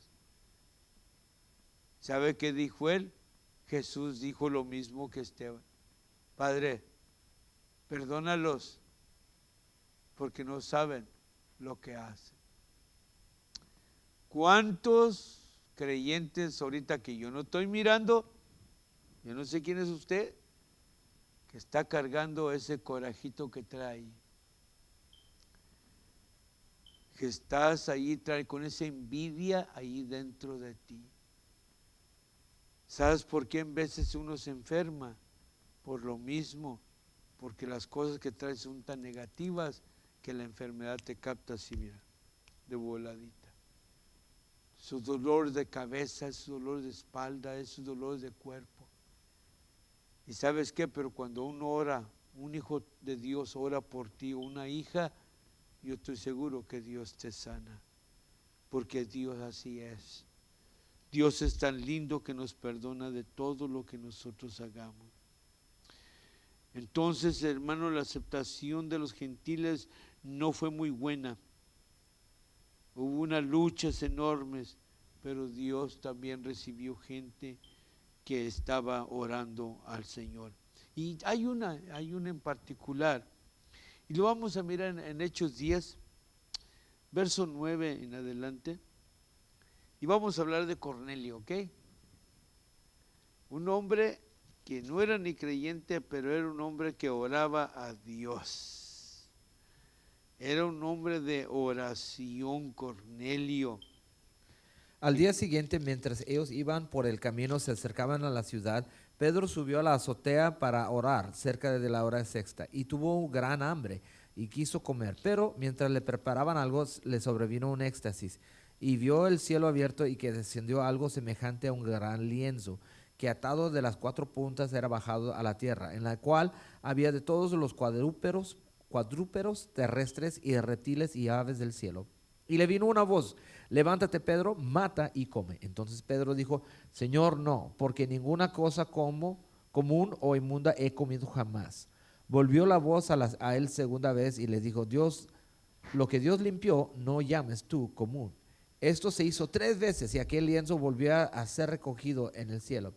¿Sabe qué dijo él? Jesús dijo lo mismo que Esteban: Padre, perdónalos porque no saben lo que hacen. ¿Cuántos creyentes ahorita que yo no estoy mirando, yo no sé quién es usted, que está cargando ese corajito que trae? Que estás ahí, trae con esa envidia ahí dentro de ti. ¿Sabes por qué en veces uno se enferma? Por lo mismo, porque las cosas que traes son tan negativas que la enfermedad te capta así, mira, de voladita. Sus dolores de cabeza, sus dolores de espalda, esos dolores de cuerpo. ¿Y sabes qué? Pero cuando uno ora, un hijo de Dios ora por ti, o una hija, yo estoy seguro que Dios te sana, porque Dios así es. Dios es tan lindo que nos perdona de todo lo que nosotros hagamos. Entonces, hermano, la aceptación de los gentiles no fue muy buena. Hubo unas luchas enormes, pero Dios también recibió gente que estaba orando al Señor. Y hay una en particular, y lo vamos a mirar en Hechos 10, verso 9 en adelante, y vamos a hablar de Cornelio, ¿ok? Un hombre que no era ni creyente, pero era un hombre que oraba a Dios. Era un hombre de oración, Cornelio. Al día siguiente, mientras ellos iban por el camino, se acercaban a la ciudad. Pedro subió a la azotea para orar cerca de la hora sexta y tuvo gran hambre y quiso comer. Pero mientras le preparaban algo, le sobrevino un éxtasis y vio el cielo abierto y que descendió algo semejante a un gran lienzo, que atado de las 4 puntas era bajado a la tierra, en la cual había de todos los cuadrúpedos terrestres y de reptiles y aves del cielo. Y le vino una voz: levántate, Pedro, mata y come. Entonces Pedro dijo: Señor, no, porque ninguna cosa común o inmunda he comido jamás. Volvió la voz a él segunda vez y le dijo: lo que Dios limpió, no llames tú común. Esto se hizo 3 veces y aquel lienzo volvió a ser recogido en el cielo.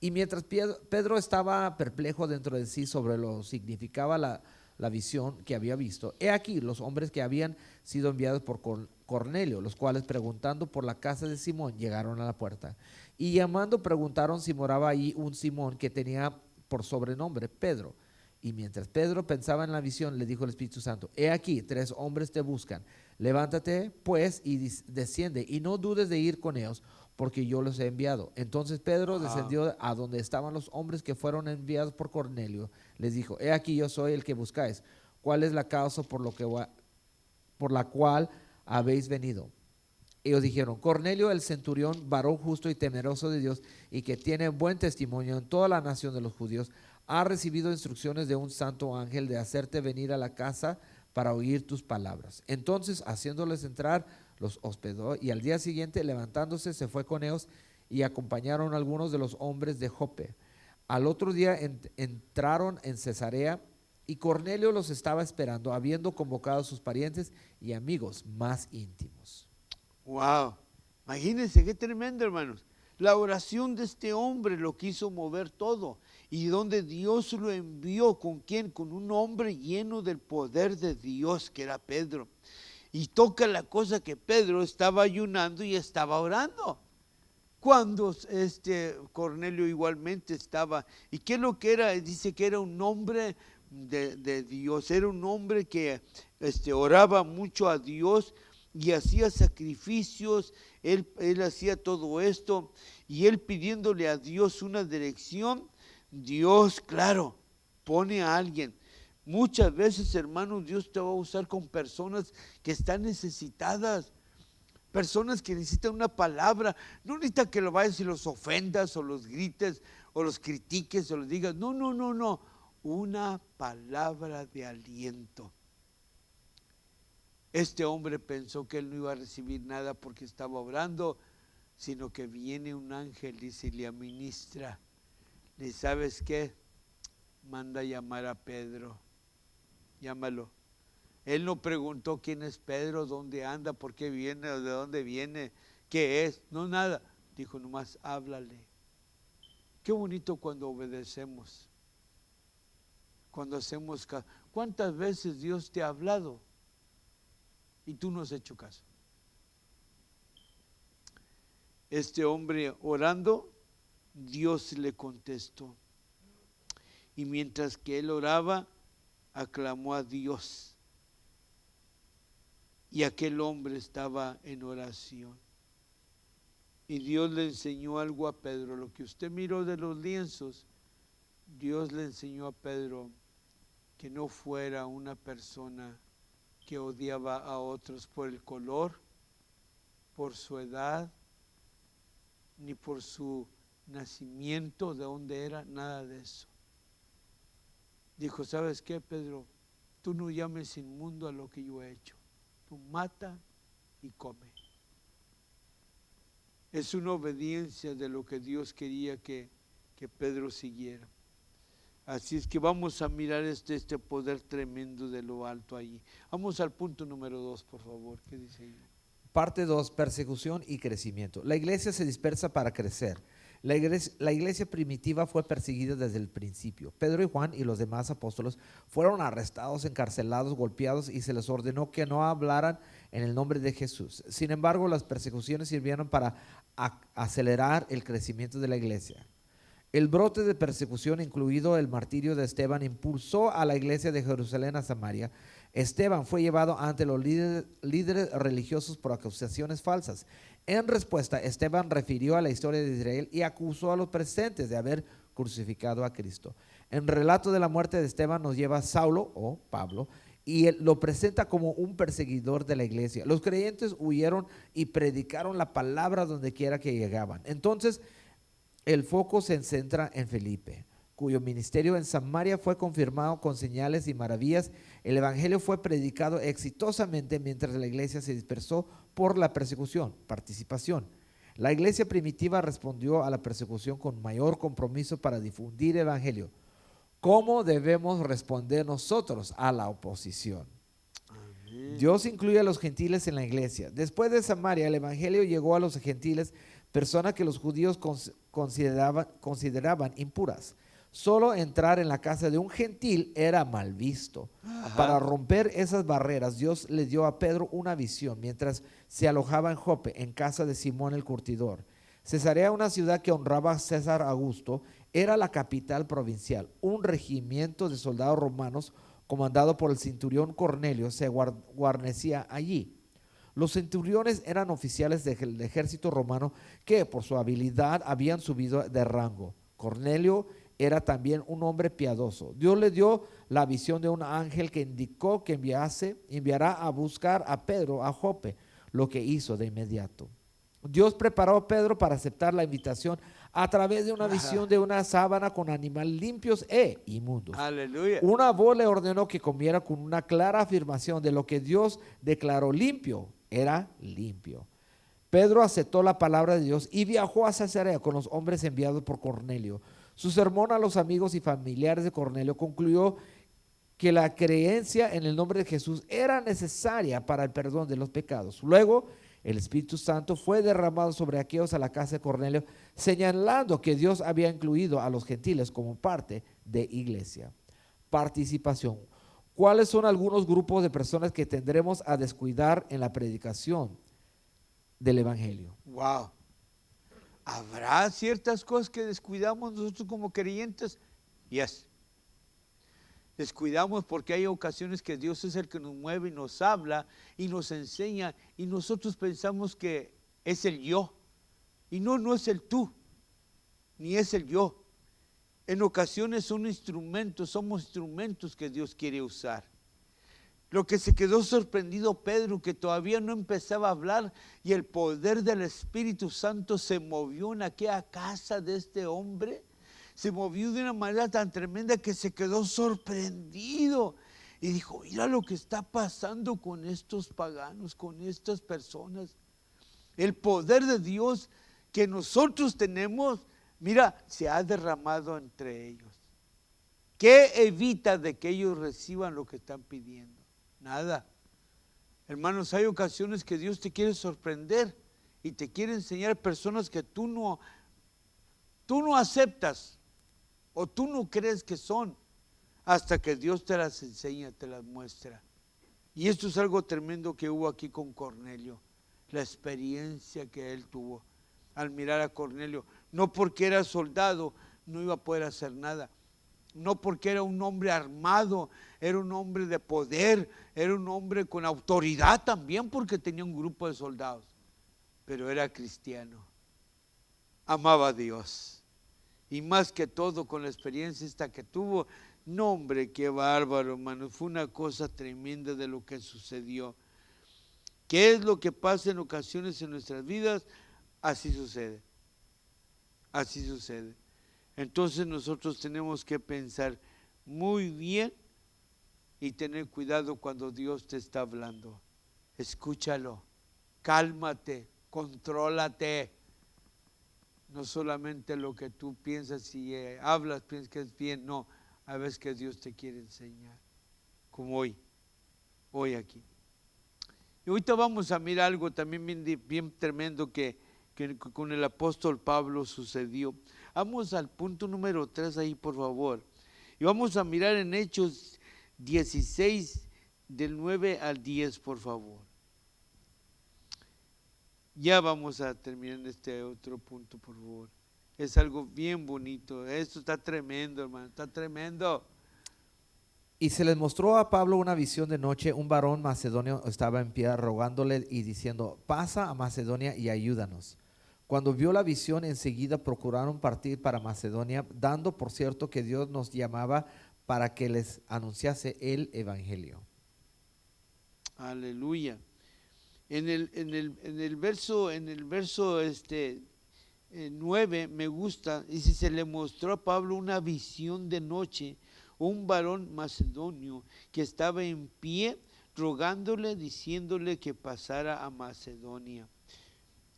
Y mientras Pedro estaba perplejo dentro de sí sobre lo que significaba la visión que había visto, he aquí los hombres que habían sido enviados por Cornelio, los cuales preguntando por la casa de Simón llegaron a la puerta. Y llamando preguntaron si moraba ahí un Simón que tenía por sobrenombre Pedro. Y mientras Pedro pensaba en la visión, le dijo el Espíritu Santo: he aquí, 3 hombres te buscan. Levántate pues y desciende, y no dudes de ir con ellos, porque yo los he enviado. Entonces Pedro descendió a donde estaban los hombres que fueron enviados por Cornelio. Les dijo: he aquí, yo soy el que buscáis. ¿Cuál es la causa por la cual habéis venido? Ellos dijeron: Cornelio el centurión, varón justo y temeroso de Dios, y que tiene buen testimonio en toda la nación de los judíos, ha recibido instrucciones de un santo ángel de hacerte venir a la casa para oír tus palabras. Entonces, haciéndoles entrar, los hospedó, y al día siguiente, levantándose, se fue con ellos, y acompañaron algunos de los hombres de Jope. Al otro día entraron en Cesarea, y Cornelio los estaba esperando, habiendo convocado a sus parientes y amigos más íntimos. Wow, imagínense qué tremendo, hermanos. La oración de este hombre lo quiso mover todo. Y donde Dios lo envió, ¿con quién? Con un hombre lleno del poder de Dios, que era Pedro. Y toca la cosa que Pedro estaba ayunando y estaba orando. Cuando Cornelio igualmente estaba. ¿Y qué es lo que era? Dice que era un hombre de Dios. Era un hombre que oraba mucho a Dios y hacía sacrificios. Él hacía todo esto, y él pidiéndole a Dios una dirección. Dios, claro, pone a alguien. Muchas veces, hermanos, Dios te va a usar con personas que están necesitadas, personas que necesitan una palabra. No necesita que lo vayas y los ofendas o los grites o los critiques o los digas. No, no, no, no. Una palabra de aliento. Este hombre pensó que él no iba a recibir nada porque estaba orando, sino que viene un ángel, dice, y le administra. ¿Y sabes qué? Manda a llamar a Pedro. Llámalo. Él no preguntó quién es Pedro, dónde anda, por qué viene, de dónde viene, qué es. No, nada. Dijo nomás, háblale. Qué bonito cuando obedecemos. Cuando hacemos caso. ¿Cuántas veces Dios te ha hablado y tú no has hecho caso? Este hombre orando, Dios le contestó. Y mientras que él oraba, aclamó a Dios. Y aquel hombre estaba en oración. Y Dios le enseñó algo a Pedro. Lo que usted miró de los lienzos, Dios le enseñó a Pedro que no fuera una persona que odiaba a otros por el color, por su edad, ni por su nacimiento, de dónde era, nada de eso. Dijo: ¿sabes qué, Pedro? Tú no llames inmundo a lo que yo he hecho. Tú mata y come. Es una obediencia de lo que Dios quería que Pedro siguiera. Así es que vamos a mirar este poder tremendo de lo alto allí. Vamos al punto número 2, por favor. ¿Qué dice ahí? Parte 2, persecución y crecimiento. La iglesia se dispersa para crecer. La iglesia primitiva fue perseguida desde el principio. Pedro y Juan y los demás apóstoles fueron arrestados, encarcelados, golpeados, y se les ordenó que no hablaran en el nombre de Jesús. Sin embargo, las persecuciones sirvieron para acelerar el crecimiento de la iglesia. El brote de persecución, incluido el martirio de Esteban, impulsó a la iglesia de Jerusalén a Samaria. Esteban fue llevado ante los líderes religiosos por acusaciones falsas. En respuesta, Esteban refirió a la historia de Israel y acusó a los presentes de haber crucificado a Cristo. El relato de la muerte de Esteban nos lleva a Saulo, o Pablo, y él lo presenta como un perseguidor de la iglesia. Los creyentes huyeron y predicaron la palabra donde quiera que llegaban. Entonces, el foco se centra en Felipe, cuyo ministerio en Samaria fue confirmado con señales y maravillas. El evangelio fue predicado exitosamente mientras la iglesia se dispersó por la persecución. Participación. La iglesia primitiva respondió a la persecución con mayor compromiso para difundir el evangelio. ¿Cómo debemos responder nosotros a la oposición? Dios incluye a los gentiles en la iglesia. Después de Samaria, el evangelio llegó a los gentiles, personas que los judíos consideraban impuras. Solo entrar en la casa de un gentil era mal visto. Para romper esas barreras, Dios le dio a Pedro una visión mientras se alojaba en Jope, en casa de Simón el curtidor. Cesarea, una ciudad que honraba a César Augusto, era la capital provincial. Un regimiento de soldados romanos comandado por el centurión Cornelio se guarnecía allí. Los centuriones eran oficiales del ejército romano que por su habilidad habían subido de rango. Cornelio era también un hombre piadoso. Dios le dio la visión de un ángel que indicó que enviará a buscar a Pedro a Jope, lo que hizo de inmediato. Dios preparó a Pedro para aceptar la invitación a través de una visión de una sábana con animales limpios e inmundos. Aleluya. Una voz le ordenó que comiera con una clara afirmación de lo que Dios declaró limpio, era limpio. Pedro aceptó la palabra de Dios y viajó a Cesarea con los hombres enviados por Cornelio. Su sermón a los amigos y familiares de Cornelio concluyó que la creencia en el nombre de Jesús era necesaria para el perdón de los pecados. Luego, el Espíritu Santo fue derramado sobre aquellos a la casa de Cornelio, señalando que Dios había incluido a los gentiles como parte de iglesia. Participación. ¿Cuáles son algunos grupos de personas que tendremos a descuidar en la predicación del Evangelio? Wow. ¿Habrá ciertas cosas que descuidamos nosotros como creyentes? Yes. Descuidamos porque hay ocasiones que Dios es el que nos mueve y nos habla y nos enseña y nosotros pensamos que es el yo. Y no es el tú, ni es el yo. En ocasiones son instrumentos, somos instrumentos que Dios quiere usar. Lo que se quedó sorprendido Pedro, que todavía no empezaba a hablar y el poder del Espíritu Santo se movió en aquella casa de este hombre. Se movió de una manera tan tremenda que se quedó sorprendido. Y dijo, mira lo que está pasando con estos paganos, con estas personas. El poder de Dios que nosotros tenemos, mira, se ha derramado entre ellos. ¿Qué evita de que ellos reciban lo que están pidiendo? Nada. Hermanos, hay ocasiones que Dios te quiere sorprender y te quiere enseñar personas que tú no aceptas o tú no crees que son hasta que Dios te las enseña, te las muestra. Y esto es algo tremendo que hubo aquí con Cornelio, la experiencia que él tuvo al mirar a Cornelio. No porque era soldado no iba a poder hacer nada. No porque era un hombre armado, era un hombre de poder, era un hombre con autoridad también porque tenía un grupo de soldados. Pero era cristiano, amaba a Dios. Y más que todo con la experiencia esta que tuvo, no hombre, qué bárbaro hermano, fue una cosa tremenda de lo que sucedió. ¿Qué es lo que pasa en ocasiones en nuestras vidas? Así sucede, así sucede. Entonces nosotros tenemos que pensar muy bien y tener cuidado cuando Dios te está hablando. Escúchalo, cálmate, contrólate. No solamente lo que tú piensas y hablas, piensas que es bien, no, a veces que Dios te quiere enseñar, como hoy aquí. Y ahorita vamos a mirar algo también bien tremendo que con el apóstol Pablo sucedió. Vamos al punto número 3 ahí, por favor. Y vamos a mirar en Hechos 16, del 9 al 10, por favor. Ya vamos a terminar en este otro punto, por favor. Es algo bien bonito. Esto está tremendo, hermano, está tremendo. Y se les mostró a Pablo una visión de noche. Un varón macedonio estaba en pie rogándole y diciendo, pasa a Macedonia y ayúdanos. Cuando vio la visión, enseguida procuraron partir para Macedonia, dando por cierto que Dios nos llamaba para que les anunciase el evangelio. Aleluya. En el verso 9 me gusta, dice, se le mostró a Pablo una visión de noche, un varón macedonio que estaba en pie rogándole, diciéndole que pasara a Macedonia.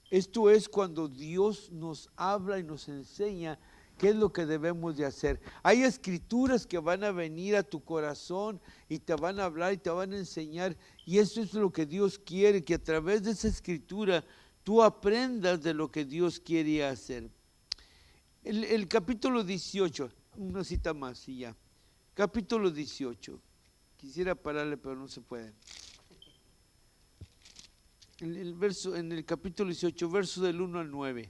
Esto es cuando Dios nos habla y nos enseña qué es lo que debemos de hacer. Hay escrituras que van a venir a tu corazón y te van a hablar y te van a enseñar. Y eso es lo que Dios quiere, que a través de esa escritura tú aprendas de lo que Dios quiere hacer. El capítulo 18, una cita más y ya. Capítulo 18. Quisiera pararle, pero no se puede. En el capítulo 18, verso del 1 al 9.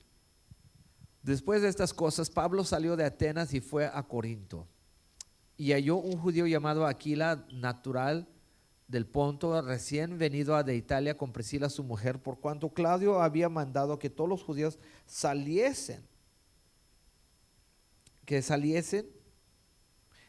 Después de estas cosas, Pablo salió de Atenas y fue a Corinto. Y halló un judío llamado Aquila, natural del Ponto, recién venido de Italia con Priscila su mujer, por cuanto Claudio había mandado que todos los judíos saliesen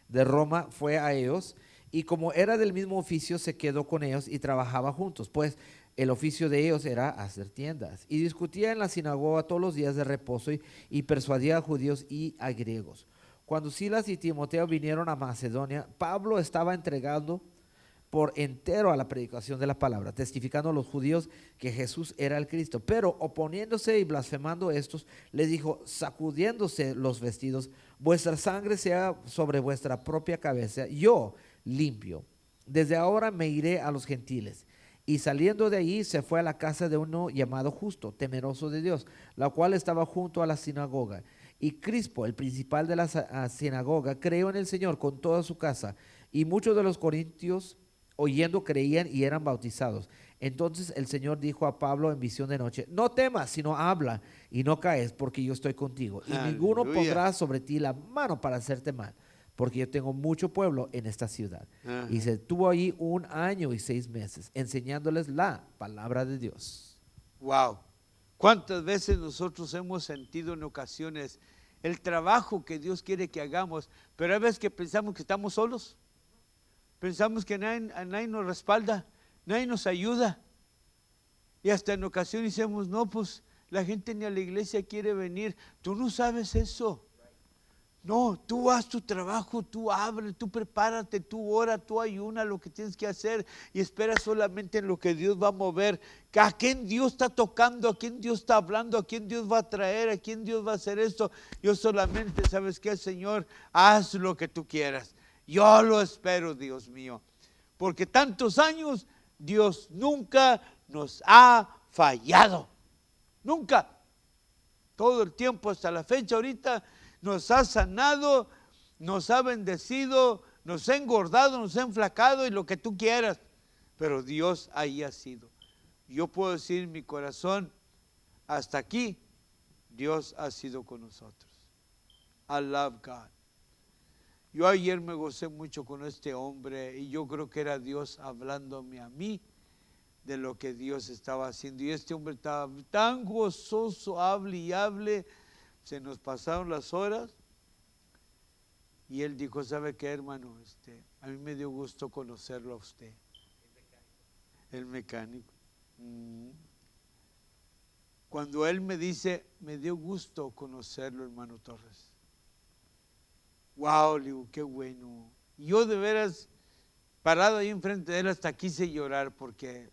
de Roma, fue a ellos, y como era del mismo oficio, se quedó con ellos y trabajaba juntos, pues el oficio de ellos era hacer tiendas. Y discutía en la sinagoga todos los días de reposo y persuadía a judíos y a griegos. Cuando Silas y Timoteo vinieron a Macedonia, Pablo estaba entregando por entero a la predicación de la palabra, testificando a los judíos que Jesús era el Cristo. Pero oponiéndose y blasfemando estos, le dijo, sacudiéndose los vestidos, vuestra sangre sea sobre vuestra propia cabeza, yo limpio. Desde ahora me iré a los gentiles. Y saliendo de allí se fue a la casa de uno llamado Justo, temeroso de Dios, la cual estaba junto a la sinagoga. Y Crispo, el principal de la sinagoga, creyó en el Señor con toda su casa. Y muchos de los corintios, oyendo, creían y eran bautizados. Entonces el Señor dijo a Pablo en visión de noche, no temas, sino habla y no caes, porque yo estoy contigo. Y ninguno Aleluya. pondrá sobre ti la mano para hacerte mal, porque yo tengo mucho pueblo en esta ciudad. Ajá. Y se estuvo allí 1 año y 6 meses, enseñándoles la palabra de Dios. Wow. ¿Cuántas veces nosotros hemos sentido en ocasiones el trabajo que Dios quiere que hagamos, pero hay veces que pensamos que estamos solos? Pensamos que nadie nos respalda, nadie nos ayuda. Y hasta en ocasiones decimos, no, pues la gente ni a la iglesia quiere venir. Tú no sabes eso. No, tú haz tu trabajo, tú abre, tú prepárate, tú ora, tú ayuna lo que tienes que hacer y espera solamente en lo que Dios va a mover. ¿A quién Dios está tocando? ¿A quién Dios está hablando? ¿A quién Dios va a traer? ¿A quién Dios va a hacer esto? Yo solamente, ¿sabes qué, Señor? Haz lo que tú quieras. Yo lo espero, Dios mío, porque tantos años Dios nunca nos ha fallado. Nunca. Todo el tiempo hasta la fecha ahorita nos ha sanado, nos ha bendecido, nos ha engordado, nos ha enflacado y lo que tú quieras. Pero Dios ahí ha sido. Yo puedo decir en mi corazón, hasta aquí, Dios ha sido con nosotros. I love God. Yo ayer me gocé mucho con este hombre y yo creo que era Dios hablándome a mí de lo que Dios estaba haciendo. Y este hombre estaba tan gozoso, hable y hable. Se nos pasaron las horas y él dijo, ¿sabe qué, hermano? A mí me dio gusto conocerlo a usted. El mecánico. Cuando él me dice, me dio gusto conocerlo, hermano Torres. Wow, le digo, qué bueno. Yo de veras, parado ahí enfrente de él, hasta quise llorar porque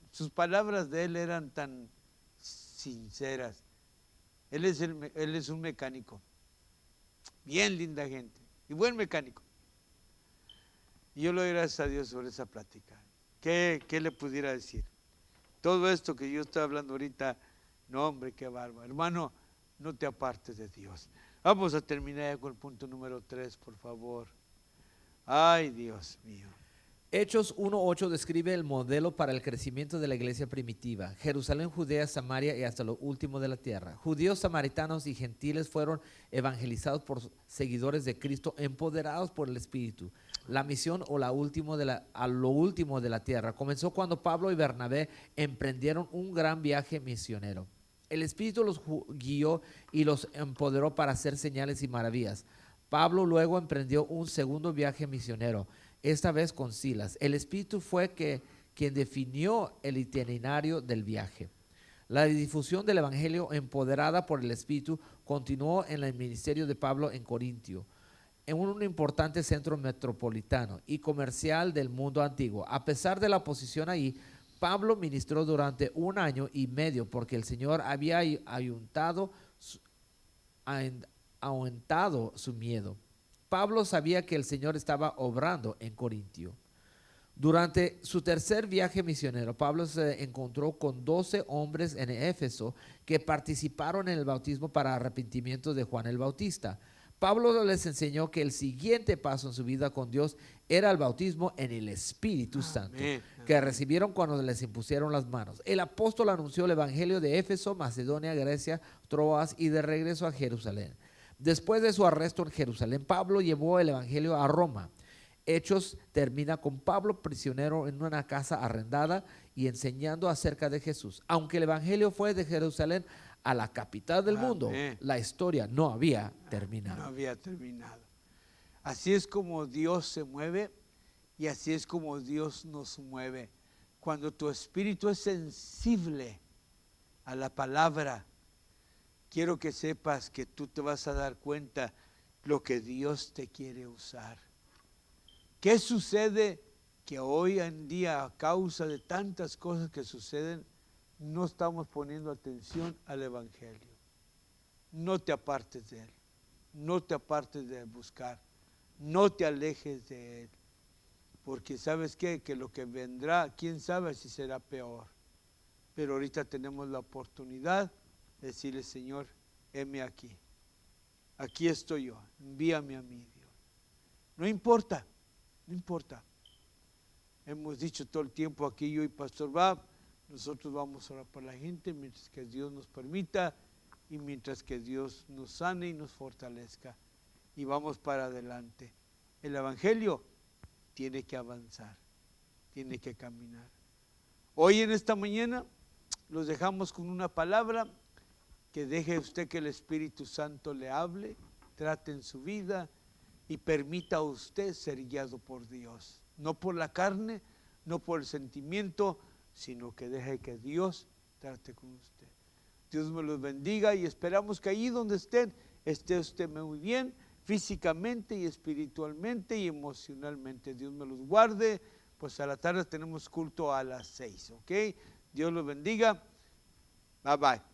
sus palabras de él eran tan sinceras. Él es un mecánico, bien linda gente y buen mecánico. Y yo le doy gracias a Dios sobre esa plática. ¿Qué le pudiera decir? Todo esto que yo estoy hablando ahorita, no hombre, qué bárbaro. Hermano, no te apartes de Dios. Vamos a terminar ya con el punto número 3, por favor. Ay, Dios mío. Hechos 1:8 describe el modelo para el crecimiento de la iglesia primitiva. Jerusalén, Judea, Samaria y hasta lo último de la tierra. Judíos, samaritanos y gentiles fueron evangelizados por seguidores de Cristo, empoderados por el Espíritu. La misión a lo último de la tierra comenzó cuando Pablo y Bernabé emprendieron un gran viaje misionero. El Espíritu los guió y los empoderó para hacer señales y maravillas. Pablo luego emprendió un segundo viaje misionero, esta vez con Silas. El Espíritu fue quien definió el itinerario del viaje. La difusión del Evangelio, empoderada por el Espíritu, continuó en el ministerio de Pablo en Corintio, en un importante centro metropolitano y comercial del mundo antiguo. A pesar de la oposición ahí, Pablo ministró durante 1 año y medio porque el Señor había aumentado su miedo. Pablo sabía que el Señor estaba obrando en Corintio. Durante su tercer viaje misionero, Pablo se encontró con 12 hombres en Éfeso que participaron en el bautismo para arrepentimiento de Juan el Bautista. Pablo les enseñó que el siguiente paso en su vida con Dios era el bautismo en el Espíritu Santo, Amén. que recibieron cuando les impusieron las manos. El apóstol anunció el evangelio de Éfeso, Macedonia, Grecia, Troas y de regreso a Jerusalén. Después de su arresto en Jerusalén, Pablo llevó el evangelio a Roma. Hechos termina con Pablo prisionero en una casa arrendada y enseñando acerca de Jesús. Aunque el evangelio fue de Jerusalén a la capital del mundo, Amén. la historia no había No terminado. había terminado. Así es como Dios se mueve y así es como Dios nos mueve. Cuando tu espíritu es sensible a la palabra, quiero que sepas que tú te vas a dar cuenta lo que Dios te quiere usar. ¿Qué sucede? Que hoy en día, a causa de tantas cosas que suceden, no estamos poniendo atención al evangelio. No te apartes de él. No te apartes de buscar. No te alejes de él. Porque ¿sabes qué? Que lo que vendrá, quién sabe si será peor. Pero ahorita tenemos la oportunidad de decirle, Señor, heme aquí. Aquí estoy yo. Envíame a mí, Dios. No importa. No importa. Hemos dicho todo el tiempo aquí, yo y Pastor Bab, nosotros vamos a orar por la gente mientras que Dios nos permita y mientras que Dios nos sane y nos fortalezca. Y vamos para adelante. El evangelio tiene que avanzar, tiene que caminar. Hoy en esta mañana los dejamos con una palabra que deje usted que el Espíritu Santo le hable, trate en su vida y permita a usted ser guiado por Dios. No por la carne, no por el sentimiento, sino que deje que Dios trate con usted. Dios me los bendiga y esperamos que allí donde estén, esté usted muy bien, físicamente y espiritualmente y emocionalmente. Dios me los guarde. Pues a la tarde tenemos culto a las 6, ¿ok? Dios los bendiga. Bye bye.